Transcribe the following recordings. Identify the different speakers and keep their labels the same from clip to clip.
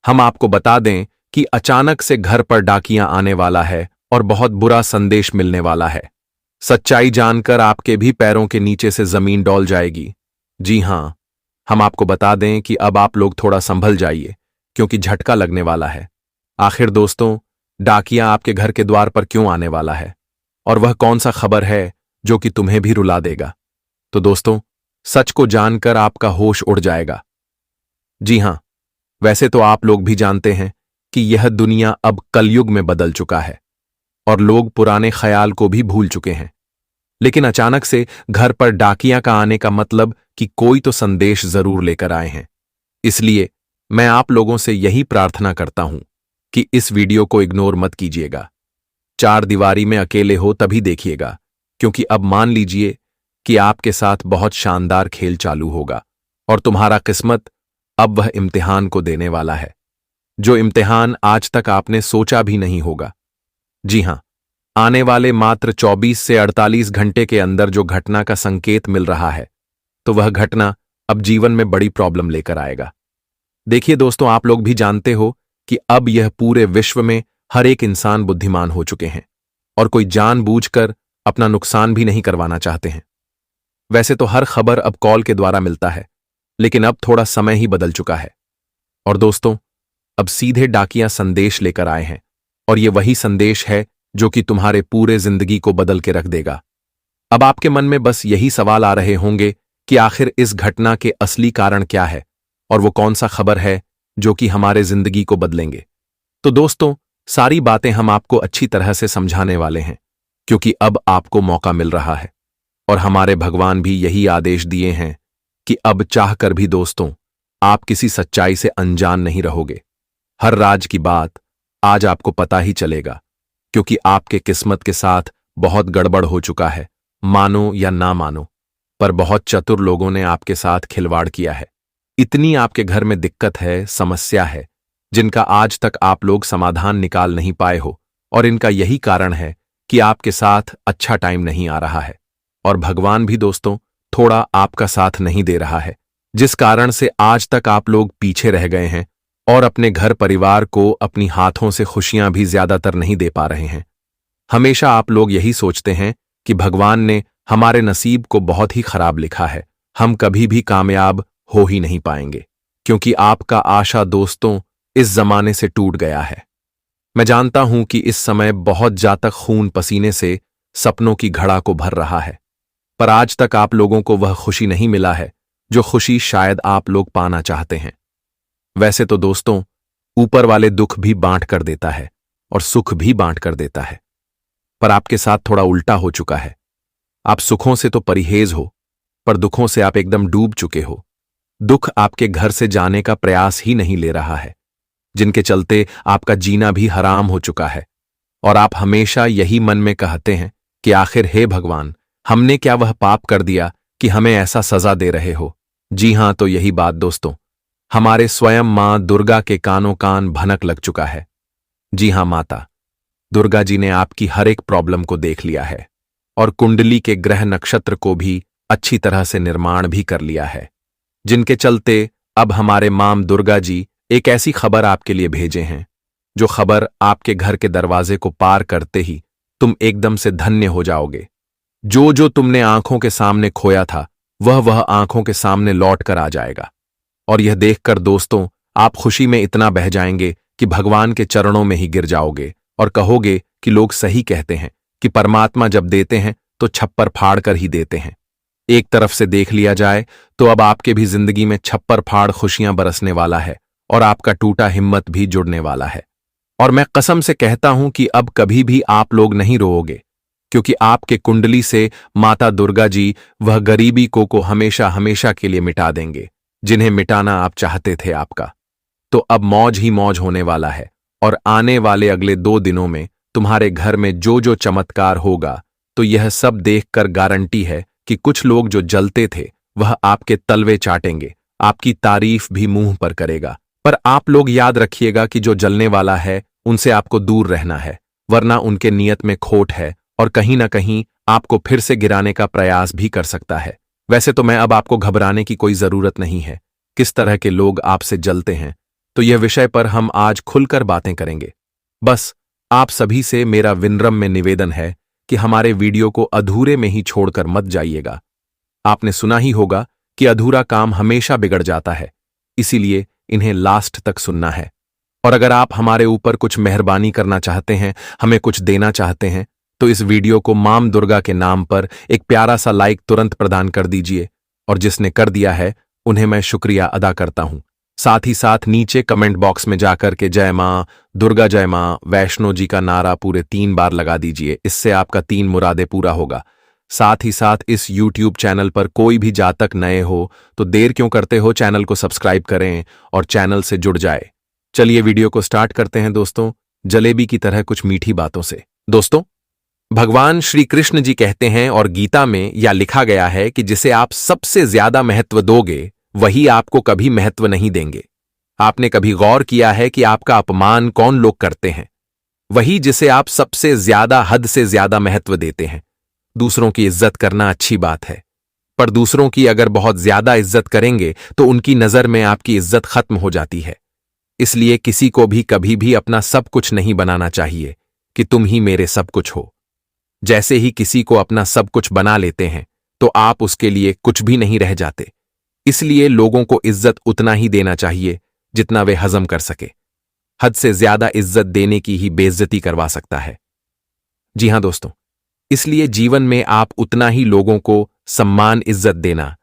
Speaker 1: हम आपको बता दें कि अचानक से घर पर डाकिया आने वाला है और बहुत बुरा संदेश मिलने वाला है। सच्चाई जानकर आपके भी पैरों के नीचे से जमीन डोल जाएगी। जी हां, हम आपको बता दें कि अब आप लोग थोड़ा संभल जाइए, क्योंकि झटका लगने वाला है। आखिर दोस्तों, डाकिया आपके घर के द्वार पर क्यों आने वाला है, और वह कौन सा खबर है जो कि तुम्हें भी रुला देगा? तो दोस्तों, सच को जानकर आपका होश उड़ जाएगा। जी हां, वैसे तो आप लोग भी जानते हैं कि यह दुनिया अब कलयुग में बदल चुका है और लोग पुराने ख्याल को भी भूल चुके हैं। लेकिन अचानक से घर पर डाकिया का आने का मतलब कि कोई तो संदेश जरूर लेकर आए हैं। इसलिए मैं आप लोगों से यही प्रार्थना करता हूं कि इस वीडियो को इग्नोर मत कीजिएगा। चार दीवारी में अकेले हो तभी देखिएगा, क्योंकि अब मान लीजिए कि आपके साथ बहुत शानदार खेल चालू होगा और तुम्हारा किस्मत अब वह इम्तिहान को देने वाला है, जो इम्तिहान आज तक आपने सोचा भी नहीं होगा। जी हां, आने वाले मात्र 24 से 48 घंटे के अंदर जो घटना का संकेत मिल रहा है, तो वह घटना अब जीवन में बड़ी प्रॉब्लम लेकर आएगा। देखिए दोस्तों, आप लोग भी जानते हो कि अब यह पूरे विश्व में हर एक इंसान बुद्धिमान हो चुके हैं और कोई जानबूझकर अपना नुकसान भी नहीं करवाना चाहते हैं। वैसे तो हर खबर अब कॉल के द्वारा मिलता है, लेकिन अब थोड़ा समय ही बदल चुका है। और दोस्तों, अब सीधे डाकिया संदेश लेकर आए हैं, और ये वही संदेश है जो कि तुम्हारे पूरे जिंदगी को बदल के रख देगा। अब आपके मन में बस यही सवाल आ रहे होंगे कि आखिर इस घटना के असली कारण क्या है और वो कौन सा खबर है जो कि हमारे जिंदगी को बदलेंगे। तो दोस्तों, सारी बातें हम आपको अच्छी तरह से समझाने वाले हैं, क्योंकि अब आपको मौका मिल रहा है और हमारे भगवान भी यही आदेश दिए हैं कि अब चाहकर भी दोस्तों, आप किसी सच्चाई से अनजान नहीं रहोगे। हर राज की बात आज आपको पता ही चलेगा, क्योंकि आपके किस्मत के साथ बहुत गड़बड़ हो चुका है। मानो या ना मानो, पर बहुत चतुर लोगों ने आपके साथ खिलवाड़ किया है। इतनी आपके घर में दिक्कत है, समस्या है, जिनका आज तक आप लोग समाधान निकाल नहीं पाए हो, और इनका यही कारण है कि आपके साथ अच्छा टाइम नहीं आ रहा है और भगवान भी दोस्तों थोड़ा आपका साथ नहीं दे रहा है, जिस कारण से आज तक आप लोग पीछे रह गए हैं और अपने घर परिवार को अपनी हाथों से खुशियां भी ज्यादातर नहीं दे पा रहे हैं। हमेशा आप लोग यही सोचते हैं कि भगवान ने हमारे नसीब को बहुत ही खराब लिखा है, हम कभी भी कामयाब हो ही नहीं पाएंगे, क्योंकि आपका आशा दोस्तों इस जमाने से टूट गया है। मैं जानता हूं कि इस समय बहुत जातक खून पसीने से सपनों की घड़ा को भर रहा है, पर आज तक आप लोगों को वह खुशी नहीं मिला है जो खुशी शायद आप लोग पाना चाहते हैं। वैसे तो दोस्तों, ऊपर वाले दुख भी बांट कर देता है और सुख भी बांट कर देता है, पर आपके साथ थोड़ा उल्टा हो चुका है। आप सुखों से तो परहेज हो, पर दुखों से आप एकदम डूब चुके हो। दुख आपके घर से जाने का प्रयास ही नहीं ले रहा है, जिनके चलते आपका जीना भी हराम हो चुका है, और आप हमेशा यही मन में कहते हैं कि आखिर हे भगवान, हमने क्या वह पाप कर दिया कि हमें ऐसा सजा दे रहे हो। जी हां, तो यही बात दोस्तों, हमारे स्वयं मां दुर्गा के कानों कान भनक लग चुका है। जी हां, माता दुर्गा जी ने आपकी हर एक प्रॉब्लम को देख लिया है और कुंडली के ग्रह नक्षत्र को भी अच्छी तरह से निर्माण भी कर लिया है, जिनके चलते अब हमारे मां दुर्गा जी एक ऐसी खबर आपके लिए भेजे हैं, जो खबर आपके घर के दरवाजे को पार करते ही तुम एकदम से धन्य हो जाओगे। जो जो तुमने आंखों के सामने खोया था, वह आंखों के सामने लौट कर आ जाएगा। और यह देखकर दोस्तों, आप खुशी में इतना बह जाएंगे कि भगवान के चरणों में ही गिर जाओगे और कहोगे कि लोग सही कहते हैं कि परमात्मा जब देते हैं तो छप्पर फाड़ कर ही देते हैं। एक तरफ से देख लिया जाए तो अब आपके भी जिंदगी में छप्पर फाड़ खुशियां बरसने वाला है और आपका टूटा हिम्मत भी जुड़ने वाला है। और मैं कसम से कहता हूं कि अब कभी भी आप लोग नहीं रोओगे, क्योंकि आपके कुंडली से माता दुर्गा जी वह गरीबी को हमेशा हमेशा के लिए मिटा देंगे, जिन्हें मिटाना आप चाहते थे आपका। तो अब मौज ही मौज होने वाला है, और आने वाले अगले 2 दिनों में तुम्हारे घर में जो जो चमत्कार होगा, तो यह सब देखकर गारंटी है कि कुछ लोग जो जलते थे वह आपके तलवे चाटेंगे, आपकी तारीफ भी मुंह पर करेगा। पर आप लोग याद रखिएगा कि जो जलने वाला है उनसे आपको दूर रहना है, वरना उनके नियत में खोट है और कहीं ना कहीं आपको फिर से गिराने का प्रयास भी कर सकता है। वैसे तो मैं अब आपको घबराने की कोई जरूरत नहीं है। किस तरह के लोग आपसे जलते हैं तो यह विषय पर हम आज खुलकर बातें करेंगे। बस आप सभी से मेरा विनम्र निवेदन है कि हमारे वीडियो को अधूरे में ही छोड़कर मत जाइएगा। आपने सुना ही होगा कि अधूरा काम हमेशा बिगड़ जाता है, इसीलिए इन्हें लास्ट तक सुनना है। और अगर आप हमारे ऊपर कुछ मेहरबानी करना चाहते हैं, हमें कुछ देना चाहते हैं, तो इस वीडियो को मां दुर्गा के नाम पर एक प्यारा सा लाइक तुरंत प्रदान कर दीजिए। और जिसने कर दिया है उन्हें मैं शुक्रिया अदा करता हूं। साथ ही साथ नीचे कमेंट बॉक्स में जाकर के जय मां दुर्गा, जय मां वैष्णो जी का नारा पूरे 3 बार लगा दीजिए। इससे आपका 3 मुरादे पूरा होगा। साथ ही साथ इस YouTube चैनल पर कोई भी जातक नए हो तो देर क्यों करते हो, चैनल को सब्सक्राइब करें और चैनल से जुड़ जाए। चलिए वीडियो को स्टार्ट करते हैं दोस्तों, जलेबी की तरह कुछ मीठी बातों से। दोस्तों, भगवान श्री कृष्ण जी कहते हैं और गीता में यह लिखा गया है कि जिसे आप सबसे ज्यादा महत्व दोगे वही आपको कभी महत्व नहीं देंगे। आपने कभी गौर किया है कि आपका अपमान कौन लोग करते हैं? वही जिसे आप सबसे ज्यादा, हद से ज्यादा महत्व देते हैं। दूसरों की इज्जत करना अच्छी बात है, पर दूसरों की अगर बहुत ज्यादा इज्जत करेंगे तो उनकी नजर में आपकी इज्जत खत्म हो जाती है। इसलिए किसी को भी कभी भी अपना सब कुछ नहीं बनाना चाहिए कि तुम ही मेरे सब कुछ हो। जैसे ही किसी को अपना सब कुछ बना लेते हैं तो आप उसके लिए कुछ भी नहीं रह जाते। इसलिए लोगों को इज्जत उतना ही देना चाहिए जितना वे हजम कर सके। हद से ज्यादा इज्जत देने की ही बेइज्जती करवा सकता है। जी हां दोस्तों, इसलिए जीवन में आप उतना ही लोगों को सम्मान, इज्जत देना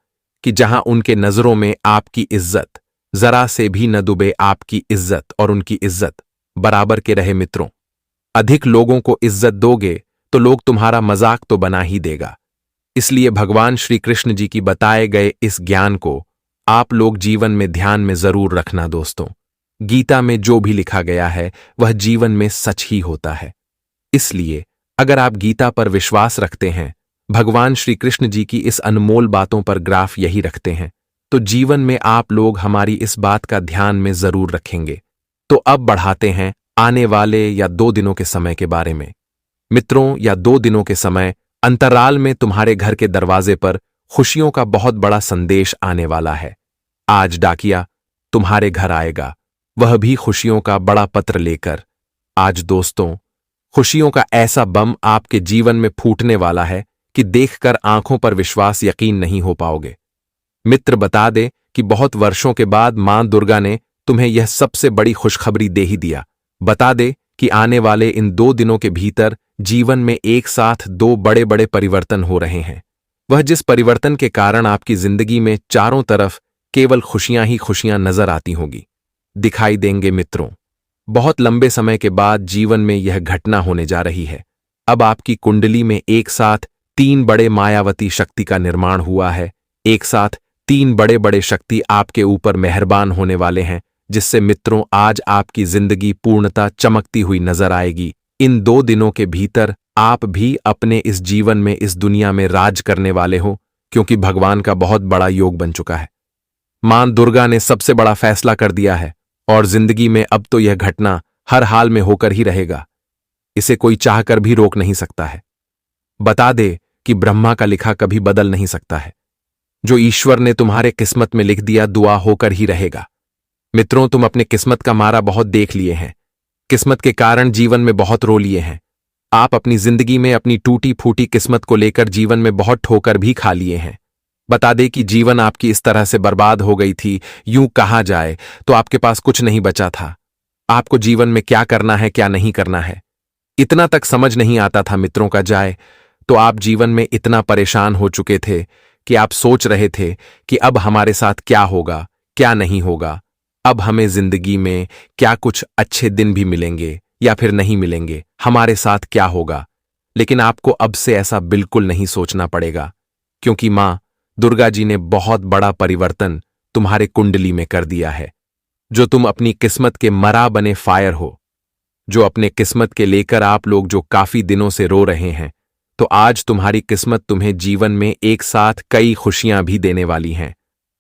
Speaker 1: कि जहां उनके नजरों में आपकी इज्जत जरा से भी न डूबे, आपकी इज्जत और उनकी इज्जत बराबर के रहे। मित्रों, अधिक लोगों को इज्जत दोगे तो लोग तुम्हारा मजाक तो बना ही देगा। इसलिए भगवान श्री कृष्ण जी की बताए गए इस ज्ञान को आप लोग जीवन में ध्यान में जरूर रखना। दोस्तों, गीता में जो भी लिखा गया है वह जीवन में सच ही होता है। इसलिए अगर आप गीता पर विश्वास रखते हैं, भगवान श्री कृष्ण जी की इस अनमोल बातों पर ग्राफ यही रखते हैं, तो जीवन में आप लोग हमारी इस बात का ध्यान में जरूर रखेंगे। तो अब बढ़ाते हैं आने वाले या 2 दिनों के समय के बारे में। मित्रों, या 2 दिनों के समय अंतराल में तुम्हारे घर के दरवाजे पर खुशियों का बहुत बड़ा संदेश आने वाला है। आज डाकिया तुम्हारे घर आएगा, वह भी खुशियों का बड़ा पत्र लेकर। आज दोस्तों, खुशियों का ऐसा बम आपके जीवन में फूटने वाला है कि देखकर आंखों पर विश्वास, यकीन नहीं हो पाओगे। मित्र, बता दे कि बहुत वर्षों के बाद मां दुर्गा ने तुम्हें यह सबसे बड़ी खुशखबरी दे ही दिया। बता दे कि आने वाले इन 2 दिनों के भीतर जीवन में एक साथ 2 बड़े बड़े परिवर्तन हो रहे हैं। वह जिस परिवर्तन के कारण आपकी जिंदगी में चारों तरफ केवल खुशियां ही खुशियां नजर आती होंगी, दिखाई देंगे। मित्रों, बहुत लंबे समय के बाद जीवन में यह घटना होने जा रही है। अब आपकी कुंडली में एक साथ 3 बड़े मायावती शक्ति का निर्माण हुआ है। एक साथ 3 बड़े बड़े शक्ति आपके ऊपर मेहरबान होने वाले हैं, जिससे मित्रों आज आपकी जिंदगी पूर्णतः चमकती हुई नजर आएगी। इन 2 दिनों के भीतर आप भी अपने इस जीवन में, इस दुनिया में राज करने वाले हो, क्योंकि भगवान का बहुत बड़ा योग बन चुका है। मां दुर्गा ने सबसे बड़ा फैसला कर दिया है और जिंदगी में अब तो यह घटना हर हाल में होकर ही रहेगा। इसे कोई चाहकर भी रोक नहीं सकता है। बता दे कि ब्रह्मा का लिखा कभी बदल नहीं सकता है। जो ईश्वर ने तुम्हारे किस्मत में लिख दिया, दुआ होकर ही रहेगा। मित्रों, तुम अपने किस्मत का मारा बहुत देख लिए हैं। किस्मत के कारण जीवन में बहुत रो लिए हैं। आप अपनी जिंदगी में अपनी टूटी फूटी किस्मत को लेकर जीवन में बहुत ठोकर भी खा लिए हैं। बता दे कि जीवन आपकी इस तरह से बर्बाद हो गई थी, यूं कहा जाए तो आपके पास कुछ नहीं बचा था। आपको जीवन में क्या करना है, क्या नहीं करना है, इतना तक समझ नहीं आता था। मित्रों का जाए तो आप जीवन में इतना परेशान हो चुके थे कि आप सोच रहे थे कि अब हमारे साथ क्या होगा, क्या नहीं होगा। अब हमें जिंदगी में क्या कुछ अच्छे दिन भी मिलेंगे या फिर नहीं मिलेंगे, हमारे साथ क्या होगा। लेकिन आपको अब से ऐसा बिल्कुल नहीं सोचना पड़ेगा, क्योंकि मां दुर्गा जी ने बहुत बड़ा परिवर्तन तुम्हारे कुंडली में कर दिया है। जो तुम अपनी किस्मत के मरा बने फायर हो, जो अपने किस्मत के लेकर आप लोग जो काफी दिनों से रो रहे हैं, तो आज तुम्हारी किस्मत तुम्हें जीवन में एक साथ कई खुशियां भी देने वाली हैं।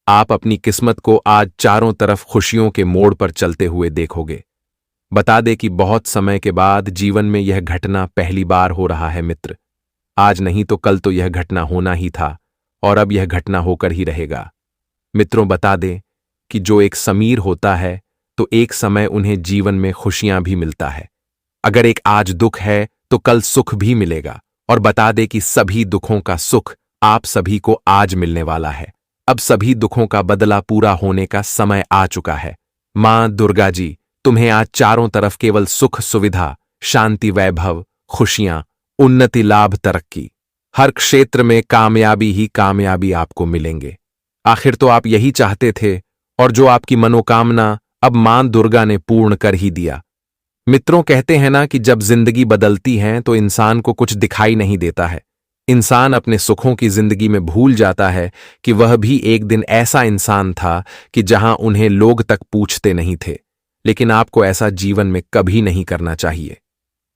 Speaker 1: आप अपनी किस्मत को आज चारों तरफ खुशियों के मोड़ पर चलते हुए देखोगे। बता दे कि बहुत समय के बाद जीवन में यह घटना पहली बार हो रहा है। मित्र, आज नहीं तो कल तो यह घटना होना ही था और अब यह घटना होकर ही रहेगा। मित्रों, बता दें कि जो एक समीर होता है तो एक समय उन्हें जीवन में खुशियां भी मिलता है। अगर एक आज दुख है तो कल सुख भी मिलेगा। और बता दे कि सभी दुखों का सुख आप सभी को आज मिलने वाला है। अब सभी दुखों का बदला पूरा होने का समय आ चुका है। मां दुर्गा जी तुम्हें आज चारों तरफ केवल सुख, सुविधा, शांति, वैभव, खुशियां, उन्नति, लाभ, तरक्की, हर क्षेत्र में कामयाबी ही कामयाबी आपको मिलेंगे। आखिर तो आप यही चाहते थे और जो आपकी मनोकामना अब मां दुर्गा ने पूर्ण कर ही दिया। मित्रों, कहते हैं ना कि जब जिंदगी बदलती है तो इंसान को कुछ दिखाई नहीं देता है। इंसान अपने सुखों की जिंदगी में भूल जाता है कि वह भी एक दिन ऐसा इंसान था कि जहां उन्हें लोग तक पूछते नहीं थे। लेकिन आपको ऐसा जीवन में कभी नहीं करना चाहिए।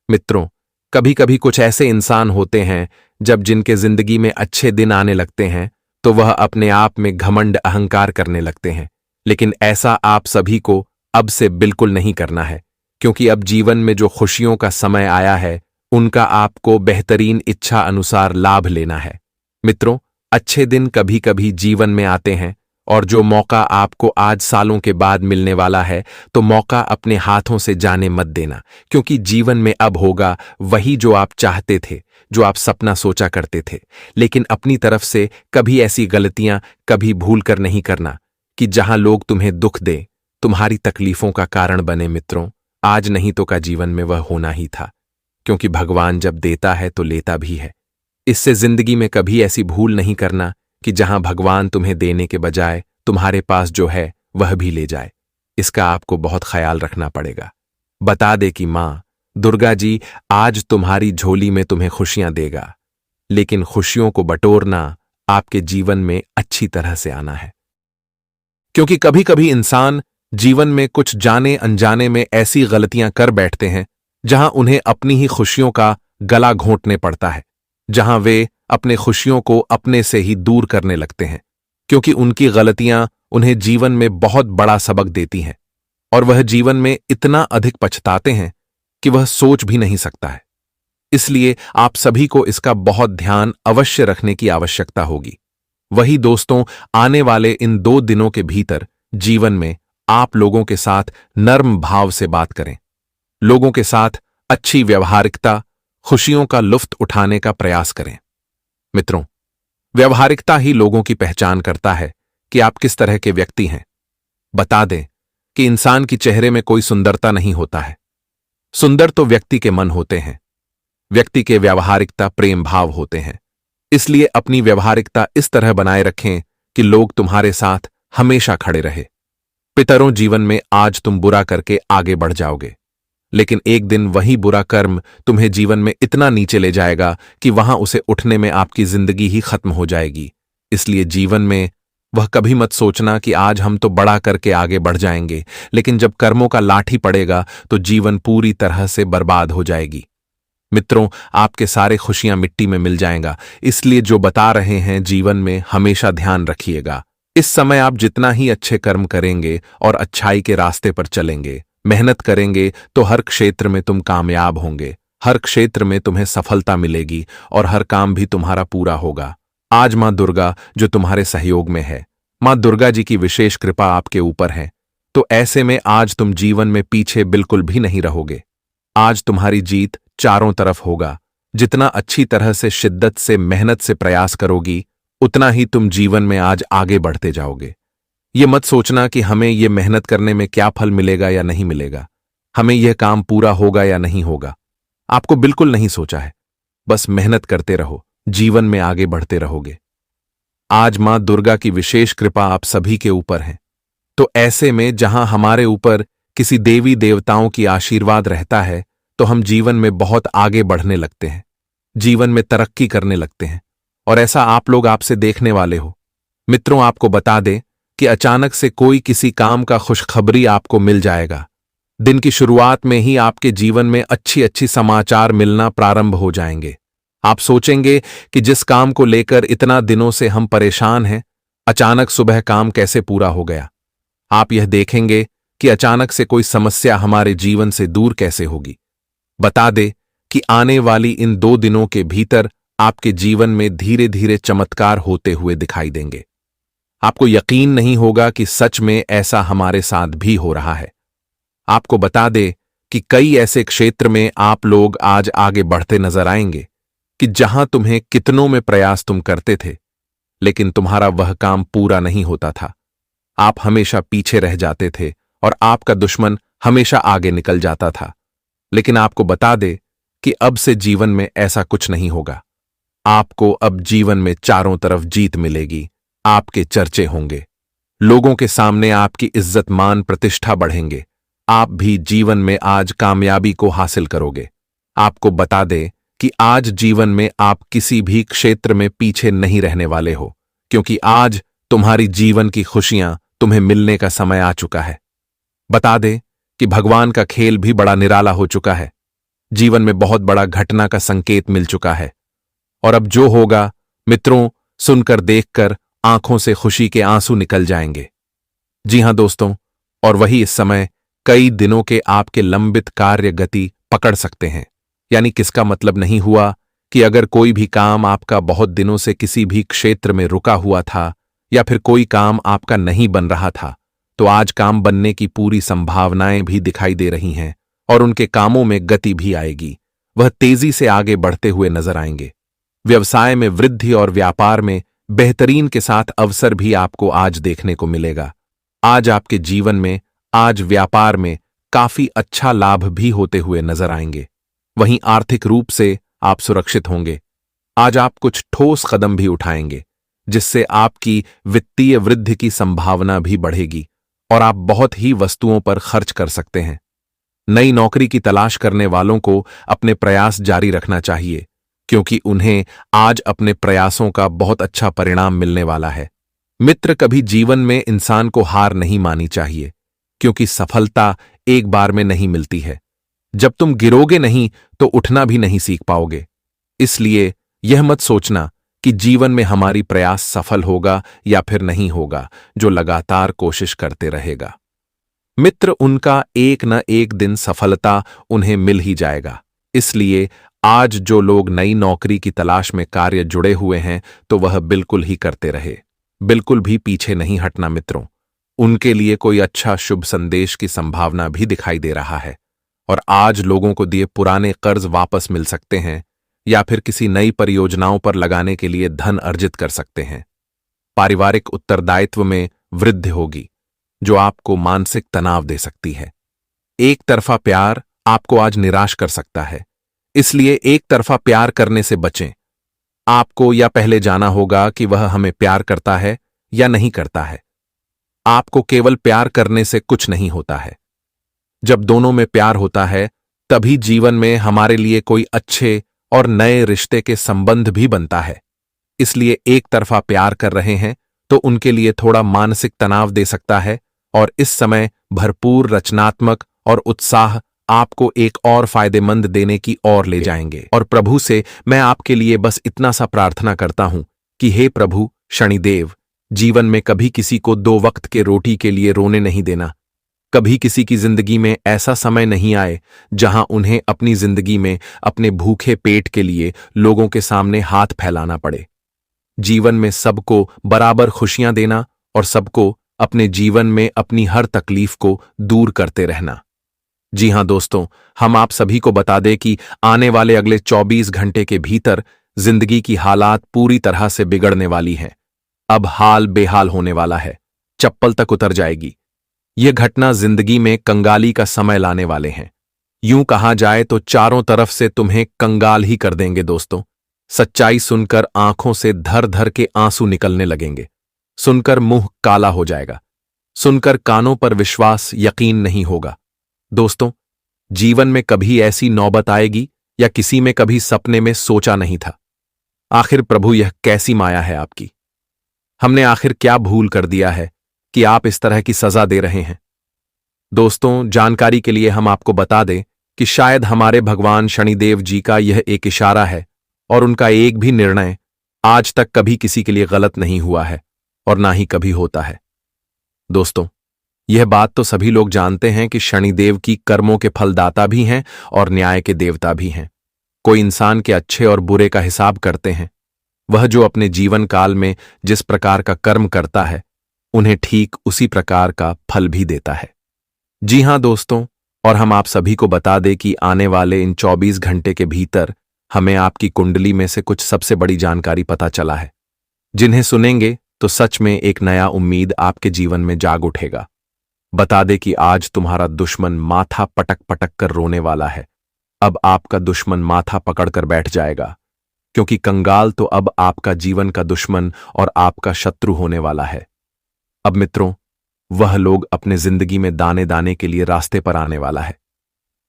Speaker 1: मित्रों, कभी कभी कुछ ऐसे इंसान होते हैं जब जिनके जिंदगी में अच्छे दिन आने लगते हैं तो वह अपने आप में घमंड, अहंकार करने लगते हैं। लेकिन ऐसा आप सभी को अब से बिल्कुल नहीं करना है, क्योंकि अब जीवन में जो खुशियों का समय आया है उनका आपको बेहतरीन इच्छा अनुसार लाभ लेना है। मित्रों, अच्छे दिन कभी कभी जीवन में आते हैं और जो मौका आपको आज सालों के बाद मिलने वाला है तो मौका अपने हाथों से जाने मत देना, क्योंकि जीवन में अब होगा वही जो आप चाहते थे, जो आप सपना सोचा करते थे। लेकिन अपनी तरफ से कभी ऐसी गलतियां कभी भूल कर नहीं करना कि जहां लोग तुम्हें दुख दें, तुम्हारी तकलीफों का कारण बने। मित्रों, आज नहीं तो का जीवन में वह होना ही था, क्योंकि भगवान जब देता है तो लेता भी है। इससे जिंदगी में कभी ऐसी भूल नहीं करना कि जहां भगवान तुम्हें देने के बजाय तुम्हारे पास जो है वह भी ले जाए। इसका आपको बहुत ख्याल रखना पड़ेगा। बता दे कि मां दुर्गा जी आज तुम्हारी झोली में तुम्हें खुशियां देगा, लेकिन खुशियों को बटोरना आपके जीवन में अच्छी तरह से आना है। क्योंकि कभी कभी इंसान जीवन में कुछ जाने अनजाने में ऐसी गलतियां कर बैठते हैं जहां उन्हें अपनी ही खुशियों का गला घोंटने पड़ता है, जहां वे अपने खुशियों को अपने से ही दूर करने लगते हैं, क्योंकि उनकी गलतियां उन्हें जीवन में बहुत बड़ा सबक देती हैं और वह जीवन में इतना अधिक पछताते हैं कि वह सोच भी नहीं सकता है। इसलिए आप सभी को इसका बहुत ध्यान अवश्य रखने की आवश्यकता होगी। वही दोस्तों, आने वाले इन 2 दिनों के भीतर जीवन में आप लोगों के साथ नर्म भाव से बात करें, लोगों के साथ अच्छी व्यवहारिकता, खुशियों का लुफ्त उठाने का प्रयास करें। मित्रों, व्यवहारिकता ही लोगों की पहचान करता है कि आप किस तरह के व्यक्ति हैं। बता दें कि इंसान की चेहरे में कोई सुंदरता नहीं होता है। सुंदर तो व्यक्ति के मन होते हैं। व्यक्ति के व्यवहारिकता प्रेम भाव होते हैं। इसलिए अपनी व्यवहारिकता इस तरह बनाए रखें कि लोग तुम्हारे साथ हमेशा खड़े रहे। पितरों, जीवन में आज तुम बुरा करके आगे बढ़ जाओगे, लेकिन एक दिन वही बुरा कर्म तुम्हें जीवन में इतना नीचे ले जाएगा कि वहां उसे उठने में आपकी जिंदगी ही खत्म हो जाएगी। इसलिए जीवन में वह कभी मत सोचना कि आज हम तो बड़ा करके आगे बढ़ जाएंगे, लेकिन जब कर्मों का लाठी पड़ेगा तो जीवन पूरी तरह से बर्बाद हो जाएगी। मित्रों, आपके सारे खुशियां मिट्टी में मिल जाएगा। इसलिए जो बता रहे हैं जीवन में हमेशा ध्यान रखिएगा। इस समय आप जितना ही अच्छे कर्म करेंगे और अच्छाई के रास्ते पर चलेंगे, मेहनत करेंगे, तो हर क्षेत्र में तुम कामयाब होंगे। हर क्षेत्र में तुम्हें सफलता मिलेगी और हर काम भी तुम्हारा पूरा होगा। आज मां दुर्गा जो तुम्हारे सहयोग में है, मां दुर्गा जी की विशेष कृपा आपके ऊपर है, तो ऐसे में आज तुम जीवन में पीछे बिल्कुल भी नहीं रहोगे। आज तुम्हारी जीत चारों तरफ होगा। जितना अच्छी तरह से, शिद्दत से, मेहनत से प्रयास करोगी, उतना ही तुम जीवन में आज आगे बढ़ते जाओगे। ये मत सोचना कि हमें ये मेहनत करने में क्या फल मिलेगा या नहीं मिलेगा, हमें यह काम पूरा होगा या नहीं होगा। आपको बिल्कुल नहीं सोचा है। बस मेहनत करते रहो, जीवन में आगे बढ़ते रहोगे। आज मां दुर्गा की विशेष कृपा आप सभी के ऊपर है। तो ऐसे में जहां हमारे ऊपर किसी देवी देवताओं की आशीर्वाद रहता है तो हम जीवन में बहुत आगे बढ़ने लगते हैं, जीवन में तरक्की करने लगते हैं, और ऐसा आप लोग आपसे देखने वाले हो। मित्रों, आपको बता दें कि अचानक से कोई किसी काम का खुशखबरी आपको मिल जाएगा। दिन की शुरुआत में ही आपके जीवन में अच्छी अच्छी समाचार मिलना प्रारंभ हो जाएंगे। आप सोचेंगे कि जिस काम को लेकर इतना दिनों से हम परेशान हैं, अचानक सुबह काम कैसे पूरा हो गया। आप यह देखेंगे कि अचानक से कोई समस्या हमारे जीवन से दूर कैसे होगी। बता दे कि आने वाली इन 2 दिनों के भीतर आपके जीवन में धीरे धीरे चमत्कार होते हुए दिखाई देंगे। आपको यकीन नहीं होगा कि सच में ऐसा हमारे साथ भी हो रहा है। आपको बता दे कि कई ऐसे क्षेत्र में आप लोग आज आगे बढ़ते नजर आएंगे कि जहां तुम्हें कितनों में प्रयास तुम करते थे, लेकिन तुम्हारा वह काम पूरा नहीं होता था। आप हमेशा पीछे रह जाते थे और आपका दुश्मन हमेशा आगे निकल जाता था। लेकिन आपको बता दे कि अब से जीवन में ऐसा कुछ नहीं होगा। आपको अब जीवन में चारों तरफ जीत मिलेगी, आपके चर्चे होंगे, लोगों के सामने आपकी इज्जत मान प्रतिष्ठा बढ़ेंगे। आप भी जीवन में आज कामयाबी को हासिल करोगे। आपको बता दे कि आज जीवन में आप किसी भी क्षेत्र में पीछे नहीं रहने वाले हो, क्योंकि आज तुम्हारी जीवन की खुशियां तुम्हें मिलने का समय आ चुका है। बता दे कि भगवान का खेल भी बड़ा निराला हो चुका है। जीवन में बहुत बड़ा घटना का संकेत मिल चुका है और अब जो होगा मित्रों, सुनकर देखकर आंखों से खुशी के आंसू निकल जाएंगे। जी हां दोस्तों, और वही इस समय कई दिनों के आपके लंबित कार्य गति पकड़ सकते हैं। यानी किसका मतलब नहीं हुआ कि अगर कोई भी काम आपका बहुत दिनों से किसी भी क्षेत्र में रुका हुआ था या फिर कोई काम आपका नहीं बन रहा था, तो आज काम बनने की पूरी संभावनाएं भी दिखाई दे रही हैं और उनके कामों में गति भी आएगी। वह तेजी से आगे बढ़ते हुए नजर आएंगे। व्यवसाय में वृद्धि और व्यापार में बेहतरीन के साथ अवसर भी आपको आज देखने को मिलेगा। आज आपके जीवन में, आज व्यापार में काफी अच्छा लाभ भी होते हुए नजर आएंगे। वहीं आर्थिक रूप से आप सुरक्षित होंगे। आज आप कुछ ठोस कदम भी उठाएंगे, जिससे आपकी वित्तीय वृद्धि की संभावना भी बढ़ेगी और आप बहुत ही वस्तुओं पर खर्च कर सकते हैं। नई नौकरी की तलाश करने वालों को अपने प्रयास जारी रखना चाहिए, क्योंकि उन्हें आज अपने प्रयासों का बहुत अच्छा परिणाम मिलने वाला है। मित्र, कभी जीवन में इंसान को हार नहीं मानी चाहिए, क्योंकि सफलता एक बार में नहीं मिलती है। जब तुम गिरोगे नहीं तो उठना भी नहीं सीख पाओगे। इसलिए यह मत सोचना कि जीवन में हमारी प्रयास सफल होगा या फिर नहीं होगा। जो लगातार कोशिश करते रहेगा मित्र, उनका एक न एक दिन सफलता उन्हें मिल ही जाएगा। इसलिए आज जो लोग नई नौकरी की तलाश में कार्य जुड़े हुए हैं, तो वह बिल्कुल ही करते रहे, बिल्कुल भी पीछे नहीं हटना मित्रों। उनके लिए कोई अच्छा शुभ संदेश की संभावना भी दिखाई दे रहा है और आज लोगों को दिए पुराने कर्ज वापस मिल सकते हैं या फिर किसी नई परियोजनाओं पर लगाने के लिए धन अर्जित कर सकते हैं। पारिवारिक उत्तरदायित्व में वृद्धि होगी, जो आपको मानसिक तनाव दे सकती है। एक तरफा प्यार आपको आज निराश कर सकता है, इसलिए एक तरफा प्यार करने से बचें। आपको या पहले जाना होगा कि वह हमें प्यार करता है या नहीं करता है। आपको केवल प्यार करने से कुछ नहीं होता है। जब दोनों में प्यार होता है, तभी जीवन में हमारे लिए कोई अच्छे और नए रिश्ते के संबंध भी बनता है। इसलिए एक तरफा प्यार कर रहे हैं तो उनके लिए थोड़ा मानसिक तनाव दे सकता है और इस समय भरपूर रचनात्मक और उत्साह आपको एक और फायदेमंद देने की ओर ले जाएंगे। और प्रभु से मैं आपके लिए बस इतना सा प्रार्थना करता हूं कि हे प्रभु शनिदेव, जीवन में कभी किसी को 2 वक्त के रोटी के लिए रोने नहीं देना। कभी किसी की जिंदगी में ऐसा समय नहीं आए जहां उन्हें अपनी जिंदगी में अपने भूखे पेट के लिए लोगों के सामने हाथ फैलाना पड़े। जीवन में सबको बराबर खुशियां देना और सबको अपने जीवन में अपनी हर तकलीफ को दूर करते रहना। जी हां दोस्तों, हम आप सभी को बता दें कि आने वाले अगले 24 घंटे के भीतर जिंदगी की हालात पूरी तरह से बिगड़ने वाली है। अब हाल बेहाल होने वाला है, चप्पल तक उतर जाएगी। यह घटना जिंदगी में कंगाली का समय लाने वाले हैं। यूं कहा जाए तो चारों तरफ से तुम्हें कंगाल ही कर देंगे दोस्तों। सच्चाई सुनकर आंखों से धर धर के आंसू निकलने लगेंगे, सुनकर मुंह काला हो जाएगा, सुनकर कानों पर विश्वास यकीन नहीं होगा। दोस्तों, जीवन में कभी ऐसी नौबत आएगी या किसी में कभी सपने में सोचा नहीं था। आखिर प्रभु, यह कैसी माया है आपकी? हमने आखिर क्या भूल कर दिया है कि आप इस तरह की सजा दे रहे हैं? दोस्तों, जानकारी के लिए हम आपको बता दें कि शायद हमारे भगवान शनिदेव जी का यह एक इशारा है और उनका एक भी निर्णय आज तक कभी किसी के लिए गलत नहीं हुआ है और ना ही कभी होता है। दोस्तों, यह बात तो सभी लोग जानते हैं कि शनिदेव की कर्मों के फलदाता भी हैं और न्याय के देवता भी हैं। कोई इंसान के अच्छे और बुरे का हिसाब करते हैं। वह जो अपने जीवन काल में जिस प्रकार का कर्म करता है, उन्हें ठीक उसी प्रकार का फल भी देता है। जी हां दोस्तों, और हम आप सभी को बता दें कि आने वाले इन 24 घंटे के भीतर हमें आपकी कुंडली में से कुछ सबसे बड़ी जानकारी पता चला है, जिन्हें सुनेंगे तो सच में एक नया उम्मीद आपके जीवन में जाग उठेगा। बता दे कि आज तुम्हारा दुश्मन माथा पटक पटक कर रोने वाला है। अब आपका दुश्मन माथा पकड़कर बैठ जाएगा, क्योंकि कंगाल तो अब आपका जीवन का दुश्मन और आपका शत्रु होने वाला है। अब मित्रों, वह लोग अपने जिंदगी में दाने दाने के लिए रास्ते पर आने वाला है।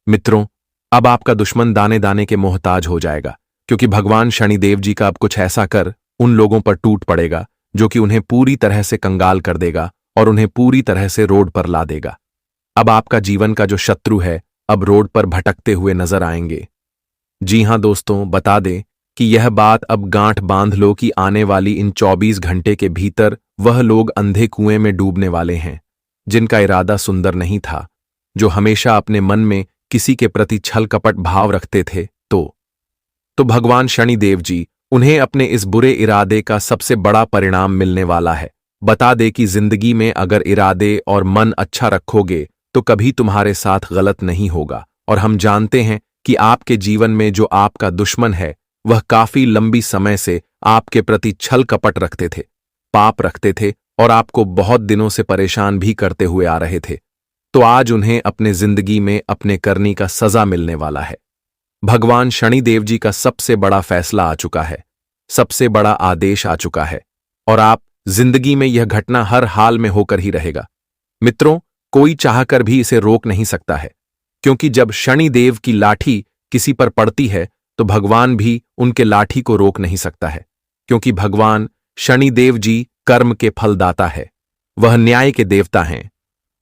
Speaker 1: मित्रों, अब आपका दुश्मन दाने दाने के मोहताज हो जाएगा, क्योंकि भगवान शनिदेव जी का अब कुछ ऐसा कर उन लोगों पर टूट पड़ेगा जो कि उन्हें पूरी तरह से कंगाल कर देगा और उन्हें पूरी तरह से रोड पर ला देगा। अब आपका जीवन का जो शत्रु है अब रोड पर भटकते हुए नजर आएंगे। जी हां दोस्तों, बता दें कि यह बात अब गांठ बांध लो कि आने वाली इन 24 घंटे के भीतर वह लोग अंधे कुएं में डूबने वाले हैं, जिनका इरादा सुंदर नहीं था, जो हमेशा अपने मन में किसी के प्रति छल कपट भाव रखते थे। तो भगवान शनिदेव जी उन्हें अपने इस बुरे इरादे का सबसे बड़ा परिणाम मिलने वाला है। बता दे कि जिंदगी में अगर इरादे और मन अच्छा रखोगे तो कभी तुम्हारे साथ गलत नहीं होगा। और हम जानते हैं कि आपके जीवन में जो आपका दुश्मन है वह काफी लंबी समय से आपके प्रति छल कपट रखते थे, पाप रखते थे और आपको बहुत दिनों से परेशान भी करते हुए आ रहे थे। तो आज उन्हें अपने जिंदगी में अपने करनी का सजा मिलने वाला है। भगवान शनिदेव जी का सबसे बड़ा फैसला आ चुका है, सबसे बड़ा आदेश आ चुका है और आप जिंदगी में यह घटना हर हाल में होकर ही रहेगा। मित्रों, कोई चाहकर भी इसे रोक नहीं सकता है, क्योंकि जब शनिदेव की लाठी किसी पर पड़ती है तो भगवान भी उनके लाठी को रोक नहीं सकता है, क्योंकि भगवान शनिदेव जी कर्म के फलदाता है, वह न्याय के देवता हैं।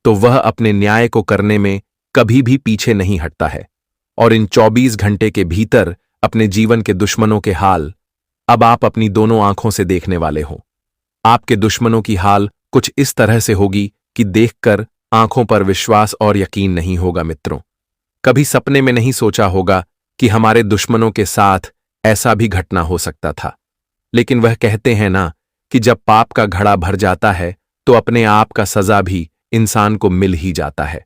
Speaker 1: तो वह अपने न्याय को करने में कभी भी पीछे नहीं हटता है। और इन 24 घंटे के भीतर अपने जीवन के दुश्मनों के हाल अब आप अपनी दोनों आंखों से देखने वाले हो। आपके दुश्मनों की हाल कुछ इस तरह से होगी कि देखकर आंखों पर विश्वास और यकीन नहीं होगा। मित्रों, कभी सपने में नहीं सोचा होगा कि हमारे दुश्मनों के साथ ऐसा भी घटना हो सकता था। लेकिन वह कहते हैं ना कि जब पाप का घड़ा भर जाता है तो अपने आप का सजा भी इंसान को मिल ही जाता है।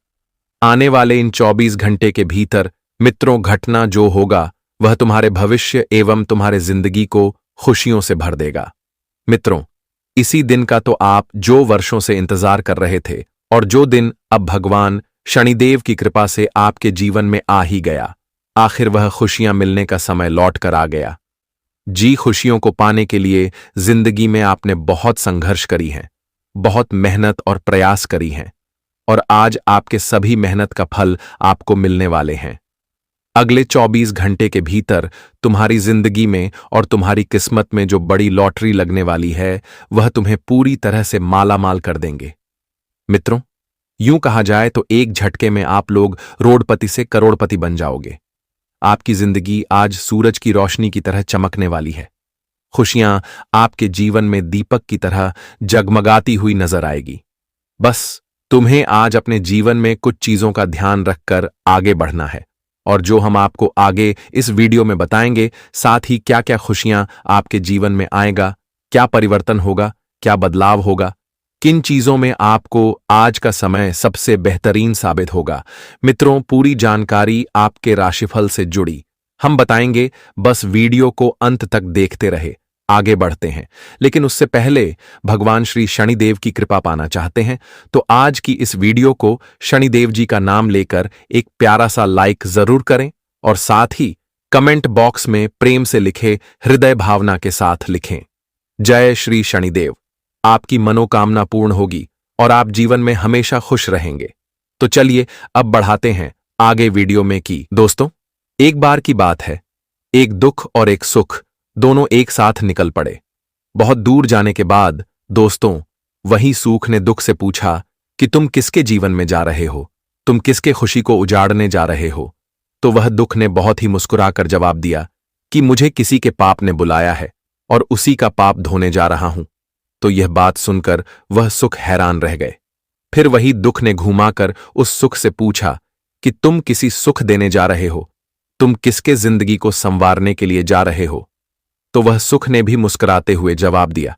Speaker 1: आने वाले इन 24 घंटे के भीतर मित्रों, घटना जो होगा वह तुम्हारे भविष्य एवं तुम्हारे जिंदगी को खुशियों से भर देगा। मित्रों, इसी दिन का तो आप जो वर्षों से इंतजार कर रहे थे और जो दिन अब भगवान शनिदेव की कृपा से आपके जीवन में आ ही गया। आखिर वह खुशियां मिलने का समय लौट कर आ गया। जी, खुशियों को पाने के लिए जिंदगी में आपने बहुत संघर्ष करी है, बहुत मेहनत और प्रयास करी हैं, और आज आपके सभी मेहनत का फल आपको मिलने वाले हैं। अगले 24 घंटे के भीतर तुम्हारी जिंदगी में और तुम्हारी किस्मत में जो बड़ी लॉटरी लगने वाली है वह तुम्हें पूरी तरह से मालामाल कर देंगे। मित्रों, यूं कहा जाए तो एक झटके में आप लोग रोडपति से करोड़पति बन जाओगे। आपकी जिंदगी आज सूरज की रोशनी की तरह चमकने वाली है। खुशियां आपके जीवन में दीपक की तरह जगमगाती हुई नजर आएगी। बस तुम्हें आज अपने जीवन में कुछ चीजों का ध्यान रखकर आगे बढ़ना है, और जो हम आपको आगे इस वीडियो में बताएंगे, साथ ही क्या क्या खुशियां आपके जीवन में आएगा, क्या परिवर्तन होगा, क्या बदलाव होगा, किन चीजों में आपको आज का समय सबसे बेहतरीन साबित होगा। मित्रों, पूरी जानकारी आपके राशिफल से जुड़ी हम बताएंगे। बस वीडियो को अंत तक देखते रहे। आगे बढ़ते हैं, लेकिन उससे पहले भगवान श्री शनिदेव की कृपा पाना चाहते हैं तो आज की इस वीडियो को शनिदेव जी का नाम लेकर एक प्यारा सा लाइक जरूर करें, और साथ ही कमेंट बॉक्स में प्रेम से लिखे, हृदय भावना के साथ लिखें, जय श्री शनिदेव। आपकी मनोकामना पूर्ण होगी और आप जीवन में हमेशा खुश रहेंगे। तो चलिए अब बढ़ाते हैं आगे वीडियो में। दोस्तों, एक बार की बात है, एक दुख और एक सुख दोनों एक साथ निकल पड़े। बहुत दूर जाने के बाद दोस्तों, वही सुख ने दुख से पूछा कि तुम किसके जीवन में जा रहे हो, तुम किसके खुशी को उजाड़ने जा रहे हो। तो वह दुख ने बहुत ही मुस्कुराकर जवाब दिया कि मुझे किसी के पाप ने बुलाया है और उसी का पाप धोने जा रहा हूं। तो यह बात सुनकर वह सुख हैरान रह गए। फिर वही दुख ने घुमाकर उस सुख से पूछा कि तुम किसी सुख देने जा रहे हो, तुम किसके जिंदगी को संवारने के लिए जा रहे हो। तो वह सुख ने भी मुस्कुराते हुए जवाब दिया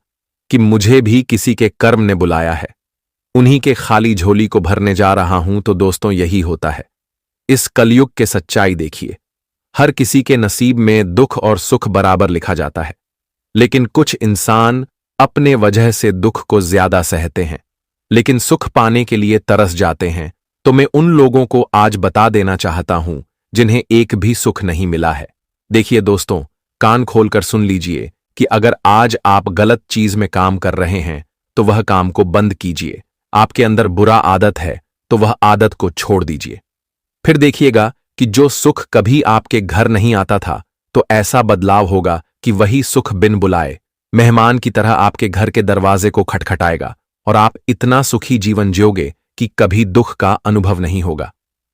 Speaker 1: कि मुझे भी किसी के कर्म ने बुलाया है, उन्हीं के खाली झोली को भरने जा रहा हूं। तो दोस्तों, यही होता है, इस कलयुग के सच्चाई देखिए। हर किसी के नसीब में दुख और सुख बराबर लिखा जाता है, लेकिन कुछ इंसान अपने वजह से दुख को ज्यादा सहते हैं, लेकिन सुख पाने के लिए तरस जाते हैं। तो मैं उन लोगों को आज बता देना चाहता हूं जिन्हें एक भी सुख नहीं मिला है। देखिए दोस्तों, कान खोलकर सुन लीजिए कि अगर आज आप गलत चीज में काम कर रहे हैं तो वह काम को बंद कीजिए। आपके अंदर बुरा आदत है तो वह आदत को छोड़ दीजिए। फिर देखिएगा कि जो सुख कभी आपके घर नहीं आता था, तो ऐसा बदलाव होगा कि वही सुख बिन बुलाए मेहमान की तरह आपके घर के दरवाजे को खटखटाएगा और आप इतना सुखी जीवन जियोगे कि कभी दुख का अनुभव नहीं होगा।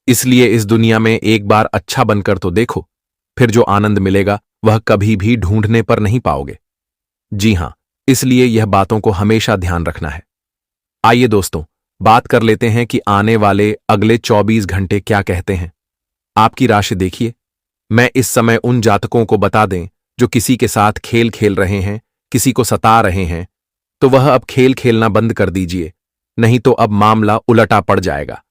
Speaker 1: इसलिए इस दुनिया में एक बार अच्छा बनकर तो देखो, फिर जो आनंद मिलेगा वह कभी भी ढूंढने पर नहीं पाओगे। जी हां, इसलिए यह बातों को हमेशा ध्यान रखना है। आइए दोस्तों, बात कर लेते हैं कि आने वाले अगले 24 घंटे क्या कहते हैं। आपकी राशि देखिए। मैं इस समय उन जातकों को बता दें जो किसी के साथ खेल खेल रहे हैं, किसी को सता रहे हैं, तो वह अब खेल खेलना बंद कर दीजिए, नहीं तो अब मामला उलटा पड़ जाएगा।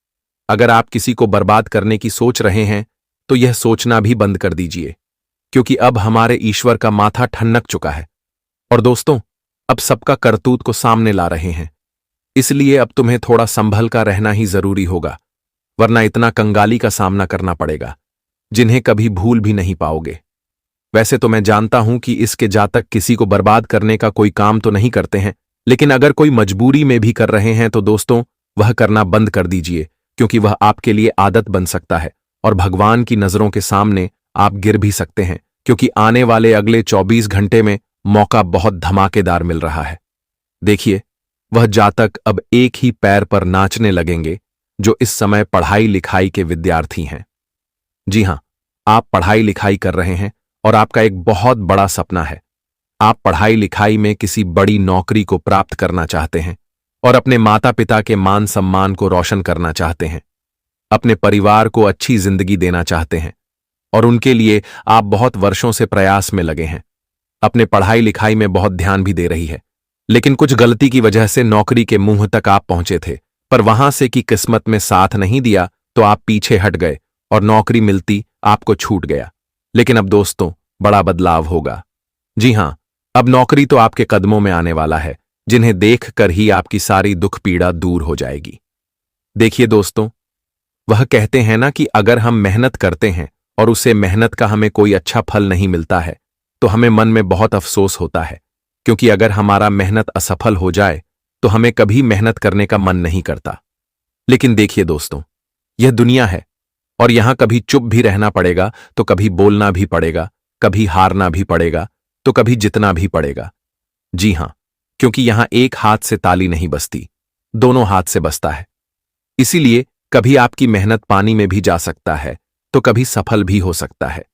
Speaker 1: अगर आप किसी को बर्बाद करने की सोच रहे हैं तो यह सोचना भी बंद कर दीजिए, क्योंकि अब हमारे ईश्वर का माथा ठनक चुका है। और दोस्तों, अब सबका करतूत को सामने ला रहे हैं, इसलिए अब तुम्हें थोड़ा संभल का रहना ही जरूरी होगा, वरना इतना कंगाली का सामना करना पड़ेगा जिन्हें कभी भूल भी नहीं पाओगे। वैसे तो मैं जानता हूं कि इसके जातक किसी को बर्बाद करने का कोई काम तो नहीं करते हैं, लेकिन अगर कोई मजबूरी में भी कर रहे हैं तो दोस्तों वह करना बंद कर दीजिए, क्योंकि वह आपके लिए आदत बन सकता है और भगवान की नजरों के सामने आप गिर भी सकते हैं, क्योंकि आने वाले अगले 24 घंटे में मौका बहुत धमाकेदार मिल रहा है। देखिए, वह जातक अब एक ही पैर पर नाचने लगेंगे जो इस समय पढ़ाई लिखाई के विद्यार्थी हैं। जी हां, आप पढ़ाई लिखाई कर रहे हैं और आपका एक बहुत बड़ा सपना है। आप पढ़ाई लिखाई में किसी बड़ी नौकरी को प्राप्त करना चाहते हैं और अपने माता पिता के मान सम्मान को रोशन करना चाहते हैं, अपने परिवार को अच्छी जिंदगी देना चाहते हैं और उनके लिए आप बहुत वर्षों से प्रयास में लगे हैं। अपने पढ़ाई लिखाई में बहुत ध्यान भी दे रही है, लेकिन कुछ गलती की वजह से नौकरी के मुंह तक आप पहुंचे थे, पर वहां से कि किस्मत में साथ नहीं दिया तो आप पीछे हट गए और नौकरी मिलती आपको छूट गया। लेकिन अब दोस्तों बड़ा बदलाव होगा। जी हां, अब नौकरी तो आपके कदमों में आने वाला है, जिन्हें देखकर ही आपकी सारी दुख पीड़ा दूर हो जाएगी। देखिए दोस्तों, वह कहते हैं ना कि अगर हम मेहनत करते हैं और उसे मेहनत का हमें कोई अच्छा फल नहीं मिलता है तो हमें मन में बहुत अफसोस होता है, क्योंकि अगर हमारा मेहनत असफल हो जाए तो हमें कभी मेहनत करने का मन नहीं करता। लेकिन देखिए दोस्तों, यह दुनिया है और यहां कभी चुप भी रहना पड़ेगा तो कभी बोलना भी पड़ेगा, कभी हारना भी पड़ेगा तो कभी जितना भी पड़ेगा। जी हां, क्योंकि यहां एक हाथ से ताली नहीं बजती, दोनों हाथ से बजता है। इसीलिए कभी आपकी मेहनत पानी में भी जा सकता है तो कभी सफल भी हो सकता है,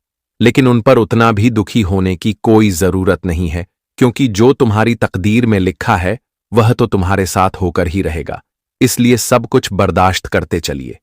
Speaker 1: लेकिन उन पर उतना भी दुखी होने की कोई जरूरत नहीं है, क्योंकि जो तुम्हारी तकदीर में लिखा है वह तो तुम्हारे साथ होकर ही रहेगा। इसलिए सब कुछ बर्दाश्त करते चलिए।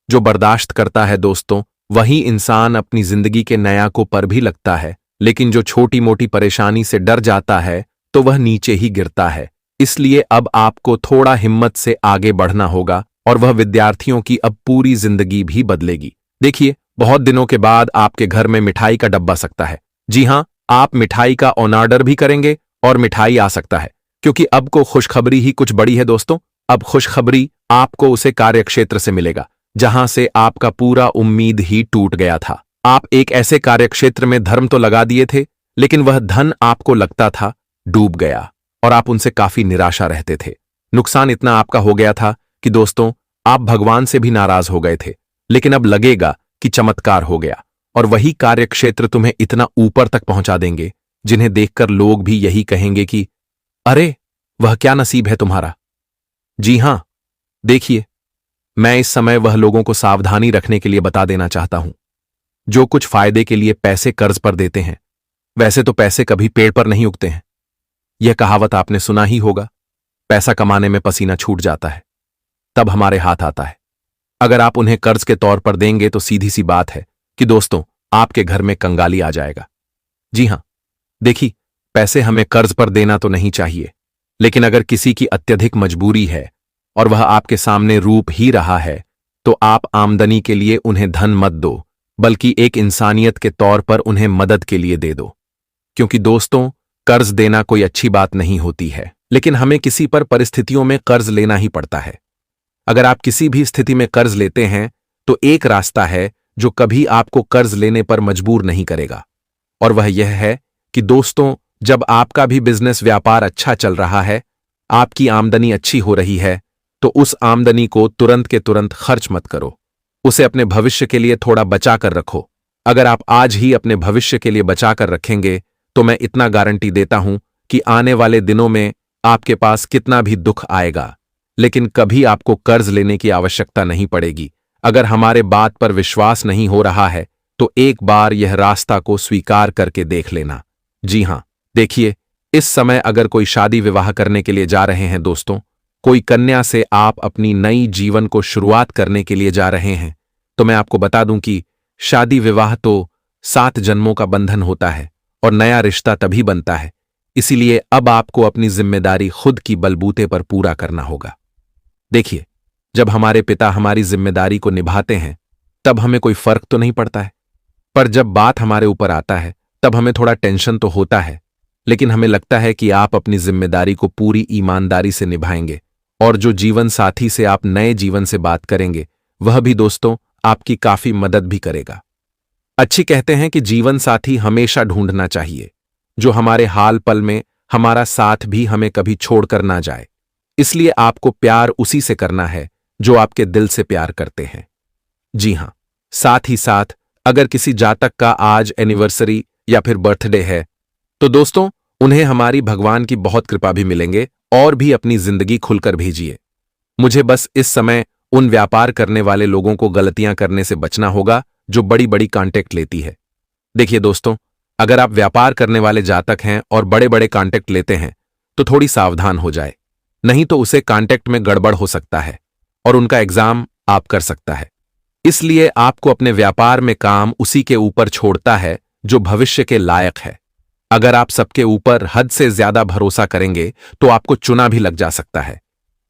Speaker 1: जो बर्दाश्त करता है दोस्तों, वही इंसान अपनी जिंदगी के नया को पर भी लगता है, लेकिन जो छोटी मोटी परेशानी से डर जाता है तो वह नीचे ही गिरता है। इसलिए अब आपको थोड़ा हिम्मत से आगे बढ़ना होगा और वह विद्यार्थियों की अब पूरी जिंदगी भी बदलेगी। देखिए, बहुत दिनों के बाद आपके घर में मिठाई का डब्बा सकता है। जी हां, आप मिठाई का ऑन ऑर्डर भी करेंगे और मिठाई आ सकता है, क्योंकि अब को खुशखबरी ही कुछ बड़ी है दोस्तों। अब खुशखबरी आपको उसे कार्यक्षेत्र से मिलेगा जहां से आपका पूरा उम्मीद ही टूट गया था। आप एक ऐसे कार्यक्षेत्र में धर्म तो लगा दिए थे, लेकिन वह धन आपको लगता था डूब गया और आप उनसे काफी निराशा रहते थे। नुकसान इतना आपका हो गया था कि दोस्तों आप भगवान से भी नाराज हो गए थे, लेकिन अब लगेगा कि चमत्कार हो गया और वही कार्यक्षेत्र तुम्हें इतना ऊपर तक पहुंचा देंगे जिन्हें देखकर लोग भी यही कहेंगे कि अरे वह क्या नसीब है तुम्हारा। जी हां, देखिए, मैं इस समय वह लोगों को सावधानी रखने के लिए बता देना चाहता हूं जो कुछ फायदे के लिए पैसे कर्ज पर देते हैं। वैसे तो पैसे कभी पेड़ पर नहीं उगते हैं, यह कहावत आपने सुना ही होगा। पैसा कमाने में पसीना छूट जाता है, तब हमारे हाथ आता है। अगर आप उन्हें कर्ज के तौर पर देंगे तो सीधी सी बात है कि दोस्तों आपके घर में कंगाली आ जाएगा। जी हां, देखिए, पैसे हमें कर्ज पर देना तो नहीं चाहिए, लेकिन अगर किसी की अत्यधिक मजबूरी है और वह आपके सामने रूप ही रहा है तो आप आमदनी के लिए उन्हें धन मत दो, बल्कि एक इंसानियत के तौर पर उन्हें मदद के लिए दे दो। क्योंकि दोस्तों, कर्ज देना कोई अच्छी बात नहीं होती है, लेकिन हमें किसी पर परिस्थितियों में कर्ज लेना ही पड़ता है। अगर आप किसी भी स्थिति में कर्ज लेते हैं तो एक रास्ता है जो कभी आपको कर्ज लेने पर मजबूर नहीं करेगा, और वह यह है कि दोस्तों, जब आपका भी बिजनेस व्यापार अच्छा चल रहा है, आपकी आमदनी अच्छी हो रही है, तो उस आमदनी को तुरंत के तुरंत खर्च मत करो। उसे अपने भविष्य के लिए थोड़ा बचा कर रखो। अगर आप आज ही अपने भविष्य के लिए बचा कर रखेंगे तो मैं इतना गारंटी देता हूं कि आने वाले दिनों में आपके पास कितना भी दुख आएगा, लेकिन कभी आपको कर्ज लेने की आवश्यकता नहीं पड़ेगी। अगर हमारे बात पर विश्वास नहीं हो रहा है तो एक बार यह रास्ता को स्वीकार करके देख लेना। जी हां, देखिए, इस समय अगर कोई शादी विवाह करने के लिए जा रहे हैं दोस्तों, कोई कन्या से आप अपनी नई जीवन को शुरुआत करने के लिए जा रहे हैं, तो मैं आपको बता दूं कि शादी विवाह तो 7 जन्मों का बंधन होता है और नया रिश्ता तभी बनता है। इसीलिए अब आपको अपनी जिम्मेदारी खुद की बलबूते पर पूरा करना होगा। देखिए, जब हमारे पिता हमारी जिम्मेदारी को निभाते हैं तब हमें कोई फर्क तो नहीं पड़ता है, पर जब बात हमारे ऊपर आता है तब हमें थोड़ा टेंशन तो होता है। लेकिन हमें लगता है कि आप अपनी जिम्मेदारी को पूरी ईमानदारी से निभाएंगे, और जो जीवन साथी से आप नए जीवन से बात करेंगे वह भी दोस्तों आपकी काफी मदद भी करेगा। अच्छी कहते हैं कि जीवन साथी हमेशा ढूंढना चाहिए जो हमारे हाल पल में हमारा साथ भी हमें कभी छोड़कर ना जाए। इसलिए आपको प्यार उसी से करना है जो आपके दिल से प्यार करते हैं। जी हां, साथ ही साथ अगर किसी जातक का आज एनिवर्सरी या फिर बर्थडे है तो दोस्तों उन्हें हमारी भगवान की बहुत कृपा भी मिलेंगे, और भी अपनी जिंदगी खुलकर भेजिए। मुझे बस इस समय उन व्यापार करने वाले लोगों को गलतियां करने से बचना होगा जो बड़ी बड़ी कॉन्टेक्ट लेती है। देखिए दोस्तों, अगर आप व्यापार करने वाले जातक हैं और बड़े बड़े कॉन्टेक्ट लेते हैं तो थोड़ी सावधान हो जाए, नहीं तो उसे कॉन्टेक्ट में गड़बड़ हो सकता है और उनका एग्जाम आप कर सकता है। इसलिए आपको अपने व्यापार में काम उसी के ऊपर छोड़ता है जो भविष्य के लायक है। अगर आप सबके ऊपर हद से ज्यादा भरोसा करेंगे तो आपको चुना भी लग जा सकता है।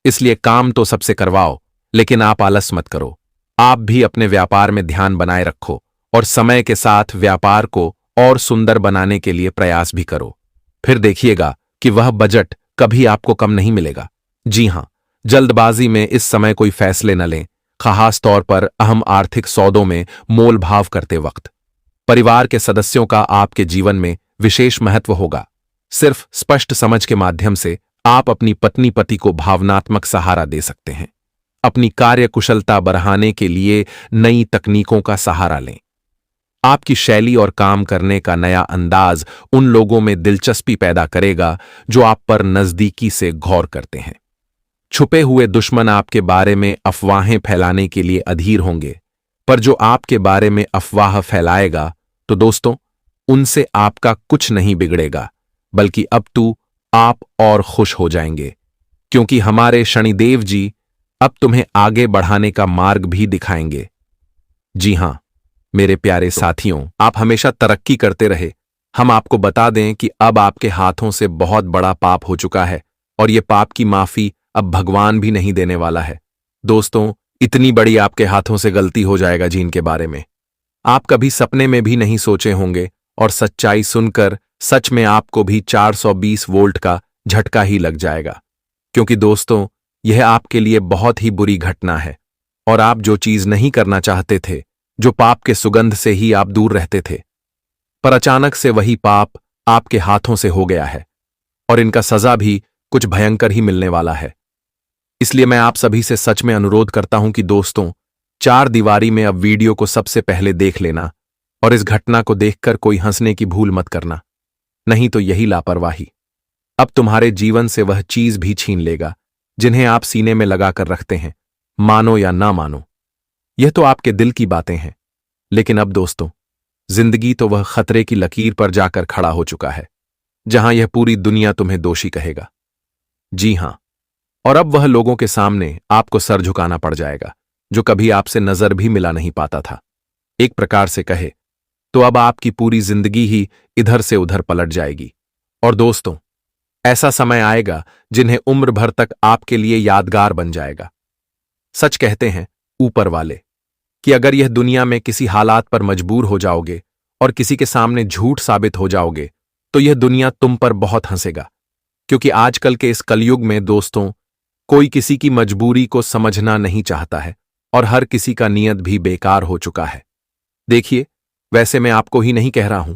Speaker 1: इसलिए काम तो सबसे करवाओ, लेकिन आप आलस मत करो। आप भी अपने व्यापार में ध्यान बनाए रखो और समय के साथ व्यापार को और सुंदर बनाने के लिए प्रयास भी करो। फिर देखिएगा कि वह बजट कभी आपको कम नहीं मिलेगा। जी हां, जल्दबाजी में इस समय कोई फैसले न लें, खास तौर पर अहम आर्थिक सौदों में मोल भाव करते वक्त। परिवार के सदस्यों का आपके जीवन में विशेष महत्व होगा। सिर्फ स्पष्ट समझ के माध्यम से आप अपनी पत्नी पति को भावनात्मक सहारा दे सकते हैं। अपनी कार्य कुशलता बढ़ाने के लिए नई तकनीकों का सहारा लें। आपकी शैली और काम करने का नया अंदाज उन लोगों में दिलचस्पी पैदा करेगा जो आप पर नजदीकी से गौर करते हैं। छुपे हुए दुश्मन आपके बारे में अफवाहें फैलाने के लिए अधीर होंगे, पर जो आपके बारे में अफवाह फैलाएगा तो दोस्तों उनसे आपका कुछ नहीं बिगड़ेगा, बल्कि अब तो आप और खुश हो जाएंगे, क्योंकि हमारे शनिदेव जी अब तुम्हें आगे बढ़ाने का मार्ग भी दिखाएंगे। जी हां मेरे प्यारे साथियों, आप हमेशा तरक्की करते रहे। हम आपको बता दें कि अब आपके हाथों से बहुत बड़ा पाप हो चुका है और ये पाप की माफी अब भगवान भी नहीं देने वाला है। दोस्तों, इतनी बड़ी आपके हाथों से गलती हो जाएगा जिनके बारे में आप कभी सपने में भी नहीं सोचे होंगे, और सच्चाई सुनकर सच में आपको भी 420 वोल्ट का झटका ही लग जाएगा। क्योंकि दोस्तों, यह आपके लिए बहुत ही बुरी घटना है और आप जो चीज नहीं करना चाहते थे, जो पाप के सुगंध से ही आप दूर रहते थे, पर अचानक से वही पाप आपके हाथों से हो गया है और इनका सजा भी कुछ भयंकर ही मिलने वाला है। इसलिए मैं आप सभी से सच में अनुरोध करता हूं कि दोस्तों, 4 दीवारी में अब वीडियो को सबसे पहले देख लेना और इस घटना को देखकर कोई हंसने की भूल मत करना, नहीं तो यही लापरवाही अब तुम्हारे जीवन से वह चीज भी छीन लेगा जिन्हें आप सीने में लगाकर रखते हैं। मानो या ना मानो, यह तो आपके दिल की बातें हैं, लेकिन अब दोस्तों, जिंदगी तो वह खतरे की लकीर पर जाकर खड़ा हो चुका है जहां यह पूरी दुनिया तुम्हें दोषी कहेगा। जी हां, और अब वह लोगों के सामने आपको सर झुकाना पड़ जाएगा जो कभी आपसे नजर भी मिला नहीं पाता था। एक प्रकार से कहे तो अब आपकी पूरी जिंदगी ही इधर से उधर पलट जाएगी। और दोस्तों, ऐसा समय आएगा जिन्हें उम्र भर तक आपके लिए यादगार बन जाएगा। सच कहते हैं, ऊपर वाले, कि अगर यह दुनिया में किसी हालात पर मजबूर हो जाओगे और किसी के सामने झूठ साबित हो जाओगे तो यह दुनिया तुम पर बहुत हंसेगा। क्योंकि आजकल के इस कलयुग में दोस्तों, कोई किसी की मजबूरी को समझना नहीं चाहता है और हर किसी का नियत भी बेकार हो चुका है। देखिए, वैसे मैं आपको ही नहीं कह रहा हूं,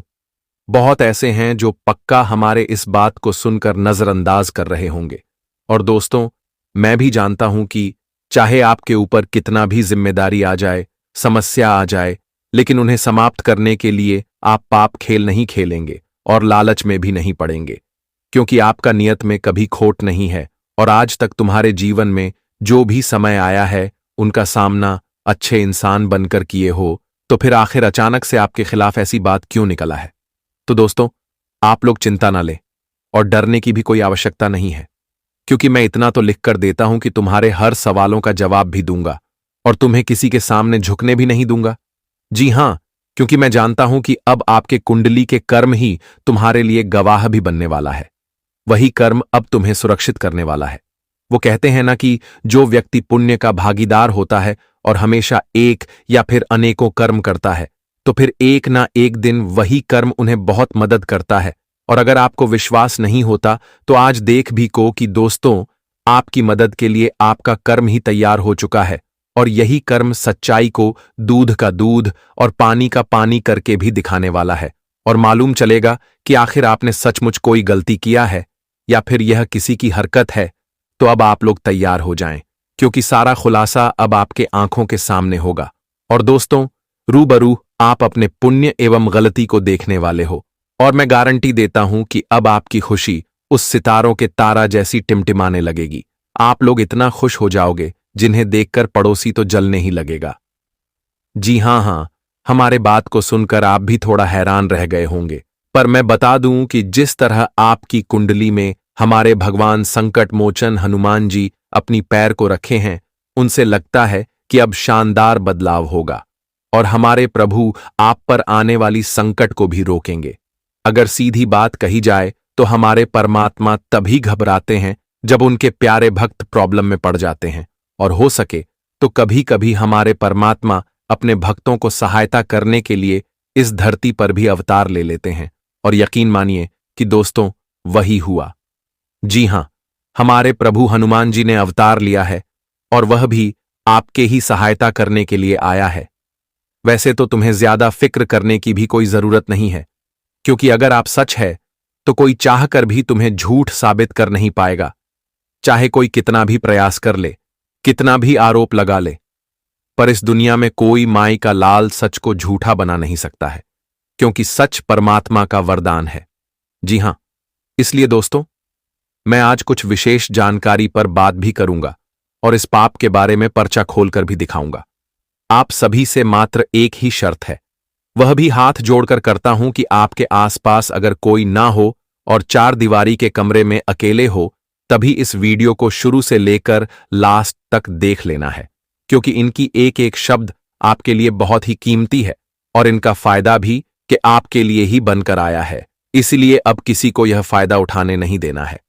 Speaker 1: बहुत ऐसे हैं जो पक्का हमारे इस बात को सुनकर नजरअंदाज कर रहे होंगे। और दोस्तों, मैं भी जानता हूं कि चाहे आपके ऊपर कितना भी जिम्मेदारी आ जाए, समस्या आ जाए, लेकिन उन्हें समाप्त करने के लिए आप पाप खेल नहीं खेलेंगे और लालच में भी नहीं पड़ेंगे, क्योंकि आपका नियत में कभी खोट नहीं है। और आज तक तुम्हारे जीवन में जो भी समय आया है उनका सामना अच्छे इंसान बनकर किए हो, तो फिर आखिर अचानक से आपके खिलाफ ऐसी बात क्यों निकला है? तो दोस्तों, आप लोग चिंता ना लें और डरने की भी कोई आवश्यकता नहीं है, क्योंकि मैं इतना तो लिख कर देता हूं कि तुम्हारे हर सवालों का जवाब भी दूंगा और तुम्हें किसी के सामने झुकने भी नहीं दूंगा। जी हां, क्योंकि मैं जानता हूं कि अब आपके कुंडली के कर्म ही तुम्हारे लिए गवाह भी बनने वाला है। वही कर्म अब तुम्हें सुरक्षित करने वाला है। वो कहते हैं ना कि जो व्यक्ति पुण्य का भागीदार होता है और हमेशा एक या फिर अनेकों कर्म करता है, तो फिर एक ना एक दिन वही कर्म उन्हें बहुत मदद करता है। और अगर आपको विश्वास नहीं होता तो आज देख भी को कि दोस्तों, आपकी मदद के लिए आपका कर्म ही तैयार हो चुका है और यही कर्म सच्चाई को दूध का दूध और पानी का पानी करके भी दिखाने वाला है। और मालूम चलेगा कि आखिर आपने सचमुच कोई गलती किया है या फिर यह किसी की हरकत है। तो अब आप लोग तैयार हो जाएं, क्योंकि सारा खुलासा अब आपके आंखों के सामने होगा। और दोस्तों, रूबरू आप अपने पुण्य एवं गलती को देखने वाले हो, और मैं गारंटी देता हूं कि अब आपकी खुशी उस सितारों के तारा जैसी टिमटिमाने लगेगी। आप लोग इतना खुश हो जाओगे जिन्हें देखकर पड़ोसी तो जलने ही लगेगा। जी हां, हमारे बात को सुनकर आप भी थोड़ा हैरान रह गए होंगे, पर मैं बता दूं कि जिस तरह आपकी कुंडली में हमारे भगवान संकट मोचन हनुमान जी अपनी पैर को रखे हैं, उनसे लगता है कि अब शानदार बदलाव होगा और हमारे प्रभु आप पर आने वाली संकट को भी रोकेंगे। अगर सीधी बात कही जाए तो हमारे परमात्मा तभी घबराते हैं जब उनके प्यारे भक्त प्रॉब्लम में पड़ जाते हैं, और हो सके तो कभी कभी हमारे परमात्मा अपने भक्तों को सहायता करने के लिए इस धरती पर भी अवतार ले लेते हैं। और यकीन मानिए कि दोस्तों, वही हुआ। जी हां, हमारे प्रभु हनुमान जी ने अवतार लिया है और वह भी आपके ही सहायता करने के लिए आया है। वैसे तो तुम्हें ज्यादा फिक्र करने की भी कोई जरूरत नहीं है, क्योंकि अगर आप सच है तो कोई चाहकर भी तुम्हें झूठ साबित कर नहीं पाएगा, चाहे कोई कितना भी प्रयास कर ले, कितना भी आरोप लगा ले। पर इस दुनिया में कोई माई का लाल सच को झूठा बना नहीं सकता है, क्योंकि सच परमात्मा का वरदान है। जी हां, इसलिए दोस्तों, मैं आज कुछ विशेष जानकारी पर बात भी करूंगा और इस पाप के बारे में पर्चा खोलकर भी दिखाऊंगा। आप सभी से मात्र एक ही शर्त है, वह भी हाथ जोड़कर करता हूं कि आपके आसपास अगर कोई ना हो और चार दीवारी के कमरे में अकेले हो, तभी इस वीडियो को शुरू से लेकर लास्ट तक देख लेना है, क्योंकि इनकी एक एक शब्द आपके लिए बहुत ही कीमती है और इनका फायदा भी कि आपके लिए ही बनकर आया है। इसलिए अब किसी को यह फायदा उठाने नहीं देना है।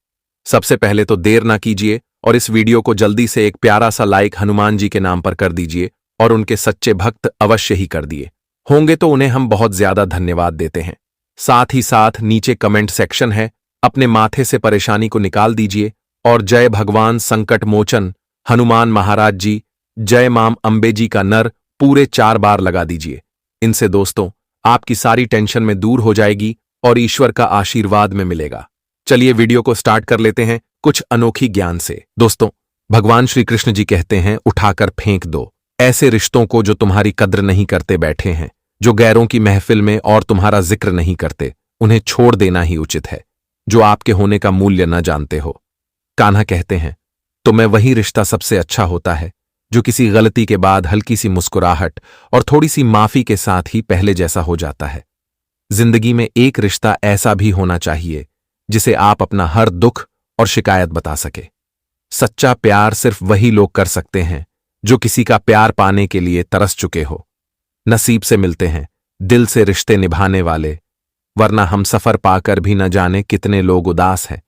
Speaker 1: सबसे पहले तो देर ना कीजिए और इस वीडियो को जल्दी से एक प्यारा सा लाइक हनुमान जी के नाम पर कर दीजिए, और उनके सच्चे भक्त अवश्य ही कर दिए होंगे तो उन्हें हम बहुत ज्यादा धन्यवाद देते हैं। साथ ही साथ नीचे कमेंट सेक्शन है, अपने माथे से परेशानी को निकाल दीजिए और जय भगवान संकट मोचन हनुमान महाराज जी, जय माम अंबे जी का नर पूरे 4 बार लगा दीजिए। इनसे दोस्तों, आपकी सारी टेंशन में दूर हो जाएगी और ईश्वर का आशीर्वाद में मिलेगा। चलिए वीडियो को स्टार्ट कर लेते हैं कुछ अनोखी ज्ञान से। दोस्तों, भगवान श्री कृष्ण जी कहते हैं, उठाकर फेंक दो ऐसे रिश्तों को जो तुम्हारी कद्र नहीं करते बैठे हैं, जो गैरों की महफिल में और तुम्हारा जिक्र नहीं करते, उन्हें छोड़ देना ही उचित है। जो आपके होने का मूल्य न जानते हो। कान्हा कहते हैं, तो मैं वही रिश्ता सबसे अच्छा होता है जो किसी गलती के बाद हल्की सी मुस्कुराहट और थोड़ी सी माफी के साथ ही पहले जैसा हो जाता है। जिंदगी में एक रिश्ता ऐसा भी होना चाहिए जिसे आप अपना हर दुख और शिकायत बता सके। सच्चा प्यार सिर्फ वही लोग कर सकते हैं जो किसी का प्यार पाने के लिए तरस चुके हो। नसीब से मिलते हैं दिल से रिश्ते निभाने वाले, वरना हम सफर पाकर भी न जाने कितने लोग उदास हैं।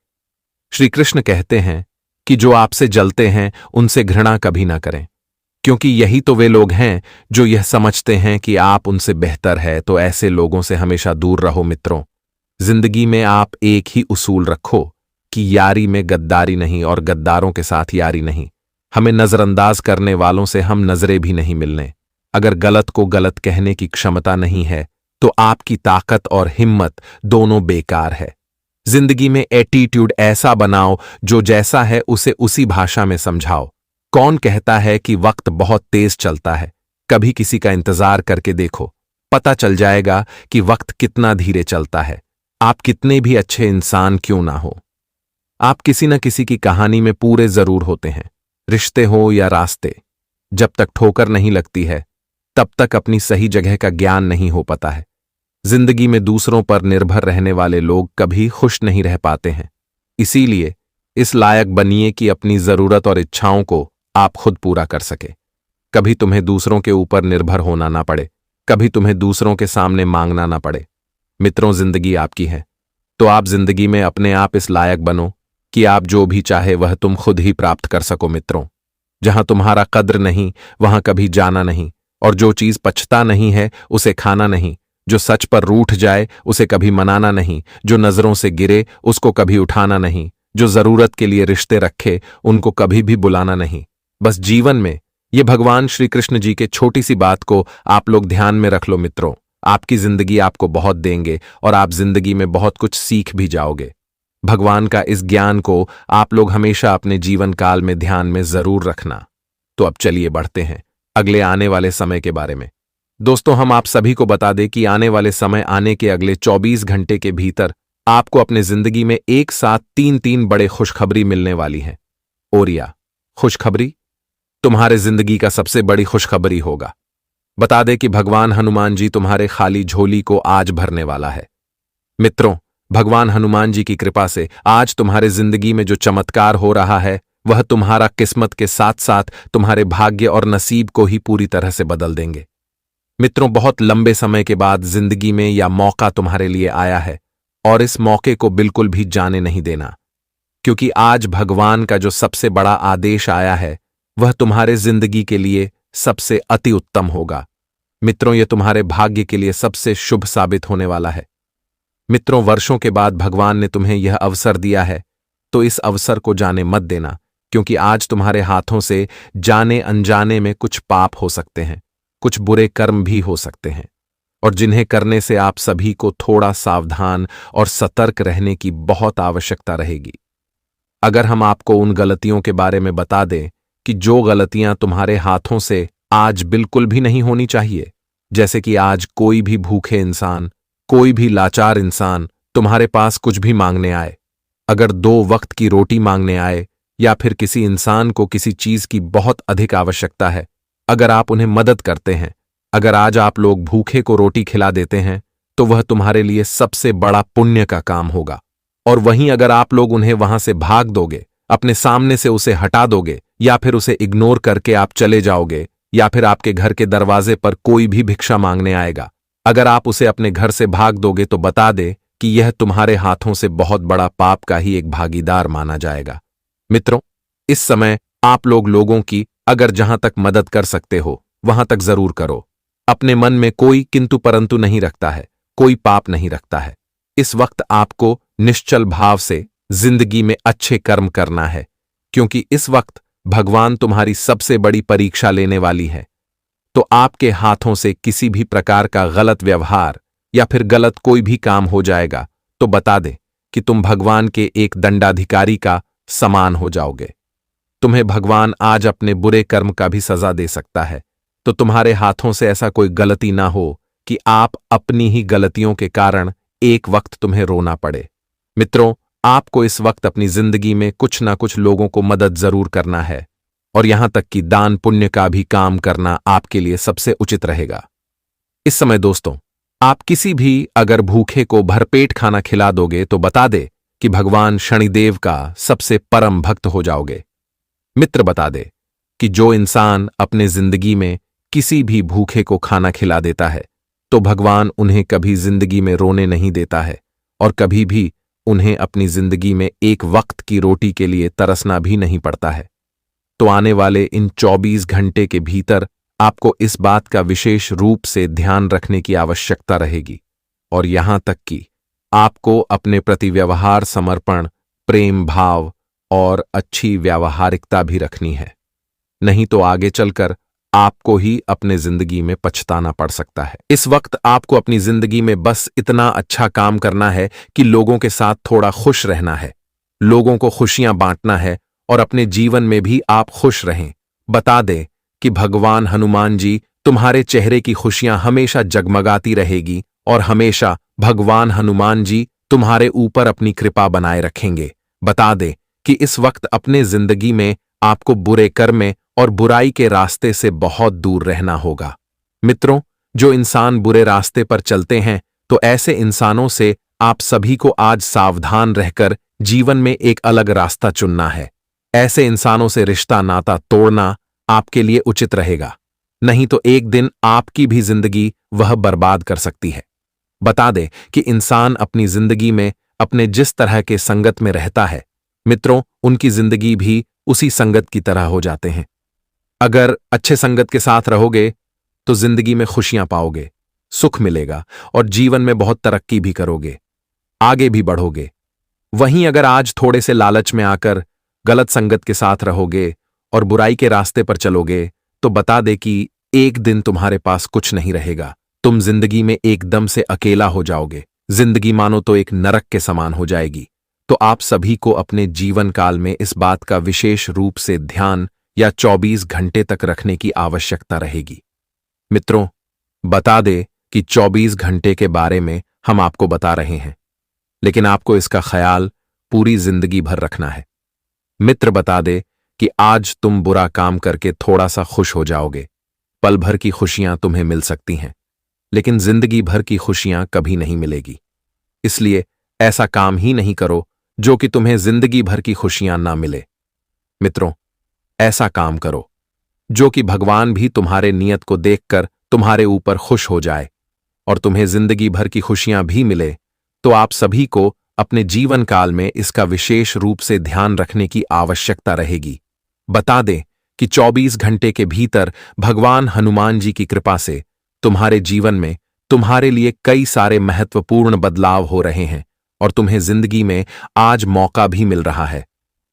Speaker 1: श्री कृष्ण कहते हैं कि जो आपसे जलते हैं उनसे घृणा कभी ना करें, क्योंकि यही तो वे लोग हैं जो यह समझते हैं कि आप उनसे बेहतर है। तो ऐसे लोगों से हमेशा दूर रहो मित्रों। जिंदगी में आप एक ही उसूल रखो कि यारी में गद्दारी नहीं और गद्दारों के साथ यारी नहीं। हमें नजरअंदाज करने वालों से हम नजरें भी नहीं मिलने। अगर गलत को गलत कहने की क्षमता नहीं है तो आपकी ताकत और हिम्मत दोनों बेकार है। जिंदगी में एटीट्यूड ऐसा बनाओ जो जैसा है उसे उसी भाषा में समझाओ। कौन कहता है कि वक्त बहुत तेज चलता है? कभी किसी का इंतजार करके देखो, पता चल जाएगा कि वक्त कितना धीरे चलता है। आप कितने भी अच्छे इंसान क्यों ना हो, आप किसी न किसी की कहानी में पूरे जरूर होते हैं। रिश्ते हो या रास्ते, जब तक ठोकर नहीं लगती है तब तक अपनी सही जगह का ज्ञान नहीं हो पाता है। जिंदगी में दूसरों पर निर्भर रहने वाले लोग कभी खुश नहीं रह पाते हैं। इसीलिए इस लायक बनिए कि अपनी जरूरत और इच्छाओं को आप खुद पूरा कर सके। कभी तुम्हें दूसरों के ऊपर निर्भर होना ना पड़े, कभी तुम्हें दूसरों के सामने मांगना ना पड़े। मित्रों, जिंदगी आपकी है तो आप जिंदगी में अपने आप इस लायक बनो कि आप जो भी चाहे वह तुम खुद ही प्राप्त कर सको। मित्रों, जहां तुम्हारा कद्र नहीं वहां कभी जाना नहीं, और जो चीज पछता नहीं है उसे खाना नहीं, जो सच पर रूठ जाए उसे कभी मनाना नहीं, जो नजरों से गिरे उसको कभी उठाना नहीं, जो जरूरत के लिए रिश्ते रखे उनको कभी भी बुलाना नहीं। बस जीवन में ये भगवान श्री कृष्ण जी के छोटी सी बात को आप लोग ध्यान में रख लो मित्रों। आपकी जिंदगी आपको बहुत देंगे और आप जिंदगी में बहुत कुछ सीख भी जाओगे। भगवान का इस ज्ञान को आप लोग हमेशा अपने जीवन काल में ध्यान में जरूर रखना। तो अब चलिए बढ़ते हैं अगले आने वाले समय के बारे में। दोस्तों, हम आप सभी को बता दें कि आने वाले समय आने के अगले 24 घंटे के भीतर आपको अपने जिंदगी में एक साथ तीन बड़े खुशखबरी मिलने वाली हैं। और या खुशखबरी तुम्हारे जिंदगी का सबसे बड़ी खुशखबरी होगा। बता दे कि भगवान हनुमान जी तुम्हारे खाली झोली को आज भरने वाला है। मित्रों, भगवान हनुमान जी की कृपा से आज तुम्हारे जिंदगी में जो चमत्कार हो रहा है वह तुम्हारा किस्मत के साथ साथ तुम्हारे भाग्य और नसीब को ही पूरी तरह से बदल देंगे। मित्रों, बहुत लंबे समय के बाद जिंदगी में यह मौका तुम्हारे लिए आया है और इस मौके को बिल्कुल भी जाने नहीं देना, क्योंकि आज भगवान का जो सबसे बड़ा आदेश आया है वह तुम्हारे जिंदगी के लिए सबसे अति उत्तम होगा। मित्रों, यह तुम्हारे भाग्य के लिए सबसे शुभ साबित होने वाला है। मित्रों, वर्षों के बाद भगवान ने तुम्हें यह अवसर दिया है तो इस अवसर को जाने मत देना, क्योंकि आज तुम्हारे हाथों से जाने अनजाने में कुछ पाप हो सकते हैं, कुछ बुरे कर्म भी हो सकते हैं, और जिन्हें करने से आप सभी को थोड़ा सावधान और सतर्क रहने की बहुत आवश्यकता रहेगी। अगर हम आपको उन गलतियों के बारे में बता दें कि जो गलतियां तुम्हारे हाथों से आज बिल्कुल भी नहीं होनी चाहिए, जैसे कि आज कोई भी भूखे इंसान, कोई भी लाचार इंसान तुम्हारे पास कुछ भी मांगने आए, अगर 2 वक्त की रोटी मांगने आए, या फिर किसी इंसान को किसी चीज की बहुत अधिक आवश्यकता है, अगर आप उन्हें मदद करते हैं, अगर आज आप लोग भूखे को रोटी खिला देते हैं तो वह तुम्हारे लिए सबसे बड़ा पुण्य का काम होगा। और वहीं अगर आप लोग उन्हें वहां से भाग दोगे, अपने सामने से उसे हटा दोगे, या फिर उसे इग्नोर करके आप चले जाओगे, या फिर आपके घर के दरवाजे पर कोई भी भिक्षा मांगने आएगा, अगर आप उसे अपने घर से भाग दोगे तो बता दे कि यह तुम्हारे हाथों से बहुत बड़ा पाप का ही एक भागीदार माना जाएगा। मित्रों, इस समय आप लोगों की अगर जहां तक मदद कर सकते हो वहां तक जरूर करो। अपने मन में कोई किंतु परंतु नहीं रखता है, कोई पाप नहीं रखता है। इस वक्त आपको निश्चल भाव से जिंदगी में अच्छे कर्म करना है, क्योंकि इस वक्त भगवान तुम्हारी सबसे बड़ी परीक्षा लेने वाली है। तो आपके हाथों से किसी भी प्रकार का गलत व्यवहार या फिर गलत कोई भी काम हो जाएगा तो बता दे कि तुम भगवान के एक दंडाधिकारी का समान हो जाओगे। तुम्हें भगवान आज अपने बुरे कर्म का भी सजा दे सकता है। तो तुम्हारे हाथों से ऐसा कोई गलती ना हो कि आप अपनी ही गलतियों के कारण एक वक्त तुम्हें रोना पड़े। मित्रों, आपको इस वक्त अपनी जिंदगी में कुछ ना कुछ लोगों को मदद जरूर करना है, और यहां तक कि दान पुण्य का भी काम करना आपके लिए सबसे उचित रहेगा। इस समय दोस्तों, आप किसी भी अगर भूखे को भरपेट खाना खिला दोगे तो बता दे कि भगवान शनिदेव का सबसे परम भक्त हो जाओगे। मित्र, बता दे कि जो इंसान अपने जिंदगी में किसी भी भूखे को खाना खिला देता है तो भगवान उन्हें कभी जिंदगी में रोने नहीं देता है, और कभी भी उन्हें अपनी जिंदगी में एक वक्त की रोटी के लिए तरसना भी नहीं पड़ता है। तो आने वाले इन 24 घंटे के भीतर आपको इस बात का विशेष रूप से ध्यान रखने की आवश्यकता रहेगी, और यहां तक कि आपको अपने प्रति व्यवहार समर्पण, प्रेम भाव और अच्छी व्यावहारिकता भी रखनी है। नहीं तो आगे चलकर आपको ही अपने जिंदगी में पछताना पड़ सकता है। इस वक्त आपको अपनी जिंदगी में बस इतना अच्छा काम करना है कि लोगों के साथ थोड़ा खुश रहना है, लोगों को खुशियां बांटना है और अपने जीवन में भी आप खुश रहें। बता दें कि भगवान हनुमान जी तुम्हारे चेहरे की खुशियां हमेशा जगमगाती रहेगी और हमेशा भगवान हनुमान जी तुम्हारे ऊपर अपनी कृपा बनाए रखेंगे। बता दें कि इस वक्त अपने जिंदगी में आपको बुरे कर्म और बुराई के रास्ते से बहुत दूर रहना होगा। मित्रों, जो इंसान बुरे रास्ते पर चलते हैं, तो ऐसे इंसानों से आप सभी को आज सावधान रहकर जीवन में एक अलग रास्ता चुनना है। ऐसे इंसानों से रिश्ता नाता तोड़ना आपके लिए उचित रहेगा, नहीं तो एक दिन आपकी भी जिंदगी वह बर्बाद कर सकती है। बता दें कि इंसान अपनी जिंदगी में अपने जिस तरह के संगत में रहता है, मित्रों, उनकी जिंदगी भी उसी संगत की तरह हो जाते हैं। अगर अच्छे संगत के साथ रहोगे तो जिंदगी में खुशियां पाओगे, सुख मिलेगा और जीवन में बहुत तरक्की भी करोगे, आगे भी बढ़ोगे। वहीं अगर आज थोड़े से लालच में आकर गलत संगत के साथ रहोगे और बुराई के रास्ते पर चलोगे, तो बता दे कि एक दिन तुम्हारे पास कुछ नहीं रहेगा। तुम जिंदगी में एकदम से अकेला हो जाओगे, जिंदगी मानो तो एक नरक के समान हो जाएगी। तो आप सभी को अपने जीवन काल में इस बात का विशेष रूप से ध्यान या 24 घंटे तक रखने की आवश्यकता रहेगी। मित्रों, बता दे कि 24 घंटे के बारे में हम आपको बता रहे हैं, लेकिन आपको इसका ख्याल पूरी जिंदगी भर रखना है। मित्र, बता दे कि आज तुम बुरा काम करके थोड़ा सा खुश हो जाओगे, पल भर की खुशियां तुम्हें मिल सकती हैं, लेकिन जिंदगी भर की खुशियां कभी नहीं मिलेगी। इसलिए ऐसा काम ही नहीं करो जो कि तुम्हें जिंदगी भर की खुशियां ना मिले। मित्रों, ऐसा काम करो जो कि भगवान भी तुम्हारे नियत को देखकर तुम्हारे ऊपर खुश हो जाए और तुम्हें जिंदगी भर की खुशियां भी मिले। तो आप सभी को अपने जीवन काल में इसका विशेष रूप से ध्यान रखने की आवश्यकता रहेगी। बता दें कि 24 घंटे के भीतर भगवान हनुमान जी की कृपा से तुम्हारे जीवन में तुम्हारे लिए कई सारे महत्वपूर्ण बदलाव हो रहे हैं और तुम्हें जिंदगी में आज मौका भी मिल रहा है।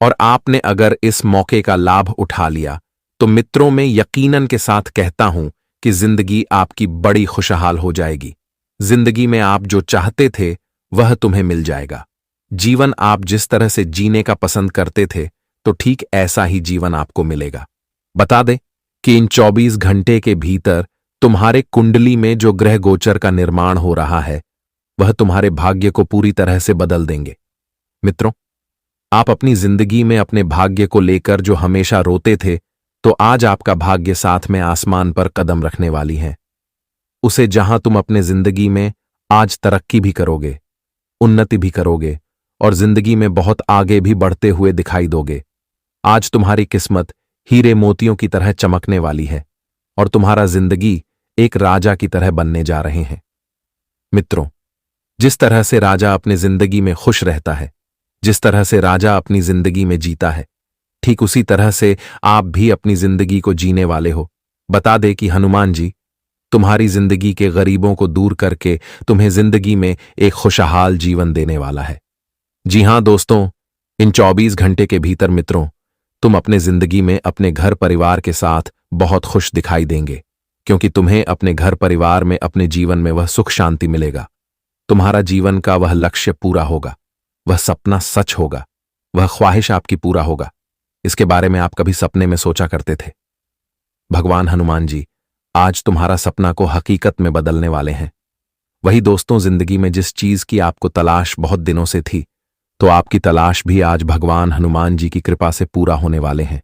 Speaker 1: और आपने अगर इस मौके का लाभ उठा लिया तो मित्रों, मैं यकीनन के साथ कहता हूं कि जिंदगी आपकी बड़ी खुशहाल हो जाएगी। जिंदगी में आप जो चाहते थे वह तुम्हें मिल जाएगा। जीवन आप जिस तरह से जीने का पसंद करते थे, तो ठीक ऐसा ही जीवन आपको मिलेगा। बता दें कि इन 24 घंटे के भीतर तुम्हारे कुंडली में जो ग्रह गोचर का निर्माण हो रहा है, वह तुम्हारे भाग्य को पूरी तरह से बदल देंगे। मित्रों, आप अपनी जिंदगी में अपने भाग्य को लेकर जो हमेशा रोते थे, तो आज आपका भाग्य साथ में आसमान पर कदम रखने वाली है। उसे जहां तुम अपने जिंदगी में आज तरक्की भी करोगे, उन्नति भी करोगे और जिंदगी में बहुत आगे भी बढ़ते हुए दिखाई दोगे। आज तुम्हारी किस्मत हीरे मोतियों की तरह चमकने वाली है और तुम्हारा जिंदगी एक राजा की तरह बनने जा रहे हैं। मित्रों, जिस तरह से राजा अपने जिंदगी में खुश रहता है, जिस तरह से राजा अपनी जिंदगी में जीता है, ठीक उसी तरह से आप भी अपनी जिंदगी को जीने वाले हो। बता दे कि हनुमान जी तुम्हारी जिंदगी के गरीबों को दूर करके तुम्हें जिंदगी में एक खुशहाल जीवन देने वाला है। जी हां दोस्तों, इन 24 घंटे के भीतर मित्रों, तुम अपने जिंदगी में अपने घर परिवार के साथ बहुत खुश दिखाई देंगे, क्योंकि तुम्हें अपने घर परिवार में अपने जीवन में वह सुख शांति मिलेगा। तुम्हारा जीवन का वह लक्ष्य पूरा होगा, वह सपना सच होगा, वह ख्वाहिश आपकी पूरा होगा। इसके बारे में आप कभी सपने में सोचा करते थे? भगवान हनुमान जी आज तुम्हारा सपना को हकीकत में बदलने वाले हैं। वही दोस्तों, जिंदगी में जिस चीज की आपको तलाश बहुत दिनों से थी, तो आपकी तलाश भी आज भगवान हनुमान जी की कृपा से पूरा होने वाले हैं।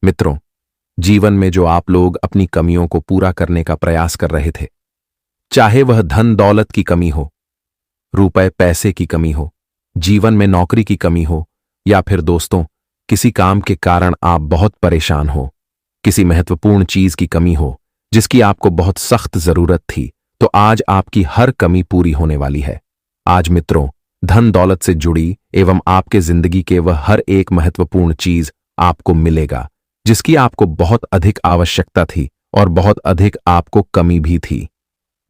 Speaker 1: मित्रों, जीवन में जो आप लोग अपनी कमियों को पूरा करने का प्रयास कर रहे थे, चाहे वह धन दौलत की कमी हो, रुपए पैसे की कमी हो, जीवन में नौकरी की कमी हो, या फिर दोस्तों किसी काम के कारण आप बहुत परेशान हो, किसी महत्वपूर्ण चीज की कमी हो जिसकी आपको बहुत सख्त जरूरत थी, तो आज आपकी हर कमी पूरी होने वाली है। आज मित्रों, धन दौलत से जुड़ी एवं आपके जिंदगी के वह हर एक महत्वपूर्ण चीज आपको मिलेगा, जिसकी आपको बहुत अधिक आवश्यकता थी और बहुत अधिक आपको कमी भी थी।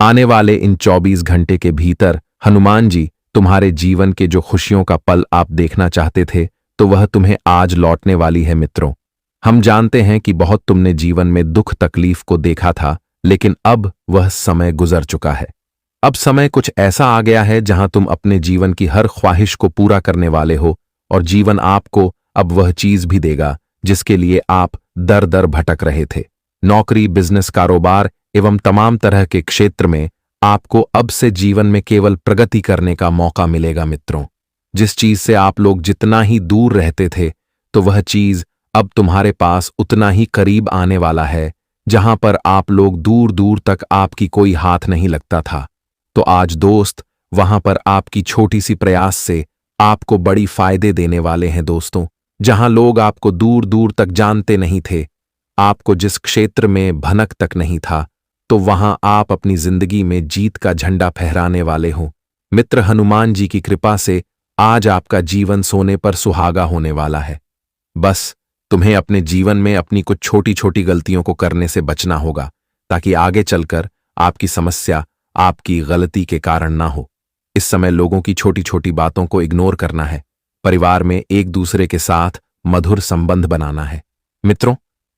Speaker 1: आने वाले इन 24 घंटे के भीतर हनुमान जी तुम्हारे जीवन के जो खुशियों का पल आप देखना चाहते थे, तो वह तुम्हें आज लौटने वाली है मित्रों। हम जानते हैं कि बहुत तुमने जीवन में दुख तकलीफ को देखा था, लेकिन अब वह समय गुजर चुका है। अब समय कुछ ऐसा आ गया है जहां तुम अपने जीवन की हर ख्वाहिश को पूरा करने वाले हो, और जीवन आपको अब वह चीज भी देगा जिसके लिए आप दर दर भटक रहे थे। नौकरी, बिजनेस, कारोबार एवं तमाम तरह के क्षेत्र में आपको अब से जीवन में केवल प्रगति करने का मौका मिलेगा मित्रों। जिस चीज से आप लोग जितना ही दूर रहते थे, तो वह चीज अब तुम्हारे पास उतना ही करीब आने वाला है। जहां पर आप लोग दूर दूर तक आपकी कोई हाथ नहीं लगता था, तो आज दोस्त वहां पर आपकी छोटी सी प्रयास से आपको बड़ी फायदे देने वाले हैं दोस्तों। जहां लोग आपको दूर दूर तक जानते नहीं थे, आपको जिस क्षेत्र में भनक तक नहीं था, तो वहां आप अपनी जिंदगी में जीत का झंडा फहराने वाले हो। मित्र, हनुमान जी की कृपा से आज आपका जीवन सोने पर सुहागा होने वाला है। बस तुम्हें अपने जीवन में अपनी कुछ छोटी छोटी गलतियों को करने से बचना होगा, ताकि आगे चलकर आपकी समस्या आपकी गलती के कारण ना हो। इस समय लोगों की छोटी छोटी बातों को इग्नोर करना है। परिवार में एक दूसरे के साथ मधुर संबंध बनाना है। मित्रों,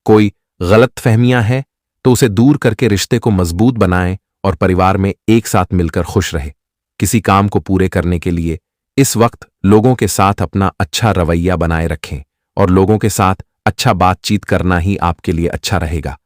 Speaker 1: कोई गलतफहमियां हैं तो उसे दूर करके रिश्ते को मजबूत बनाएं और परिवार में एक साथ मिलकर खुश रहे। किसी काम को पूरे करने के लिए इस वक्त लोगों के साथ अपना अच्छा रवैया बनाए रखें, और लोगों के साथ अच्छा बातचीत करना ही आपके लिए अच्छा रहेगा।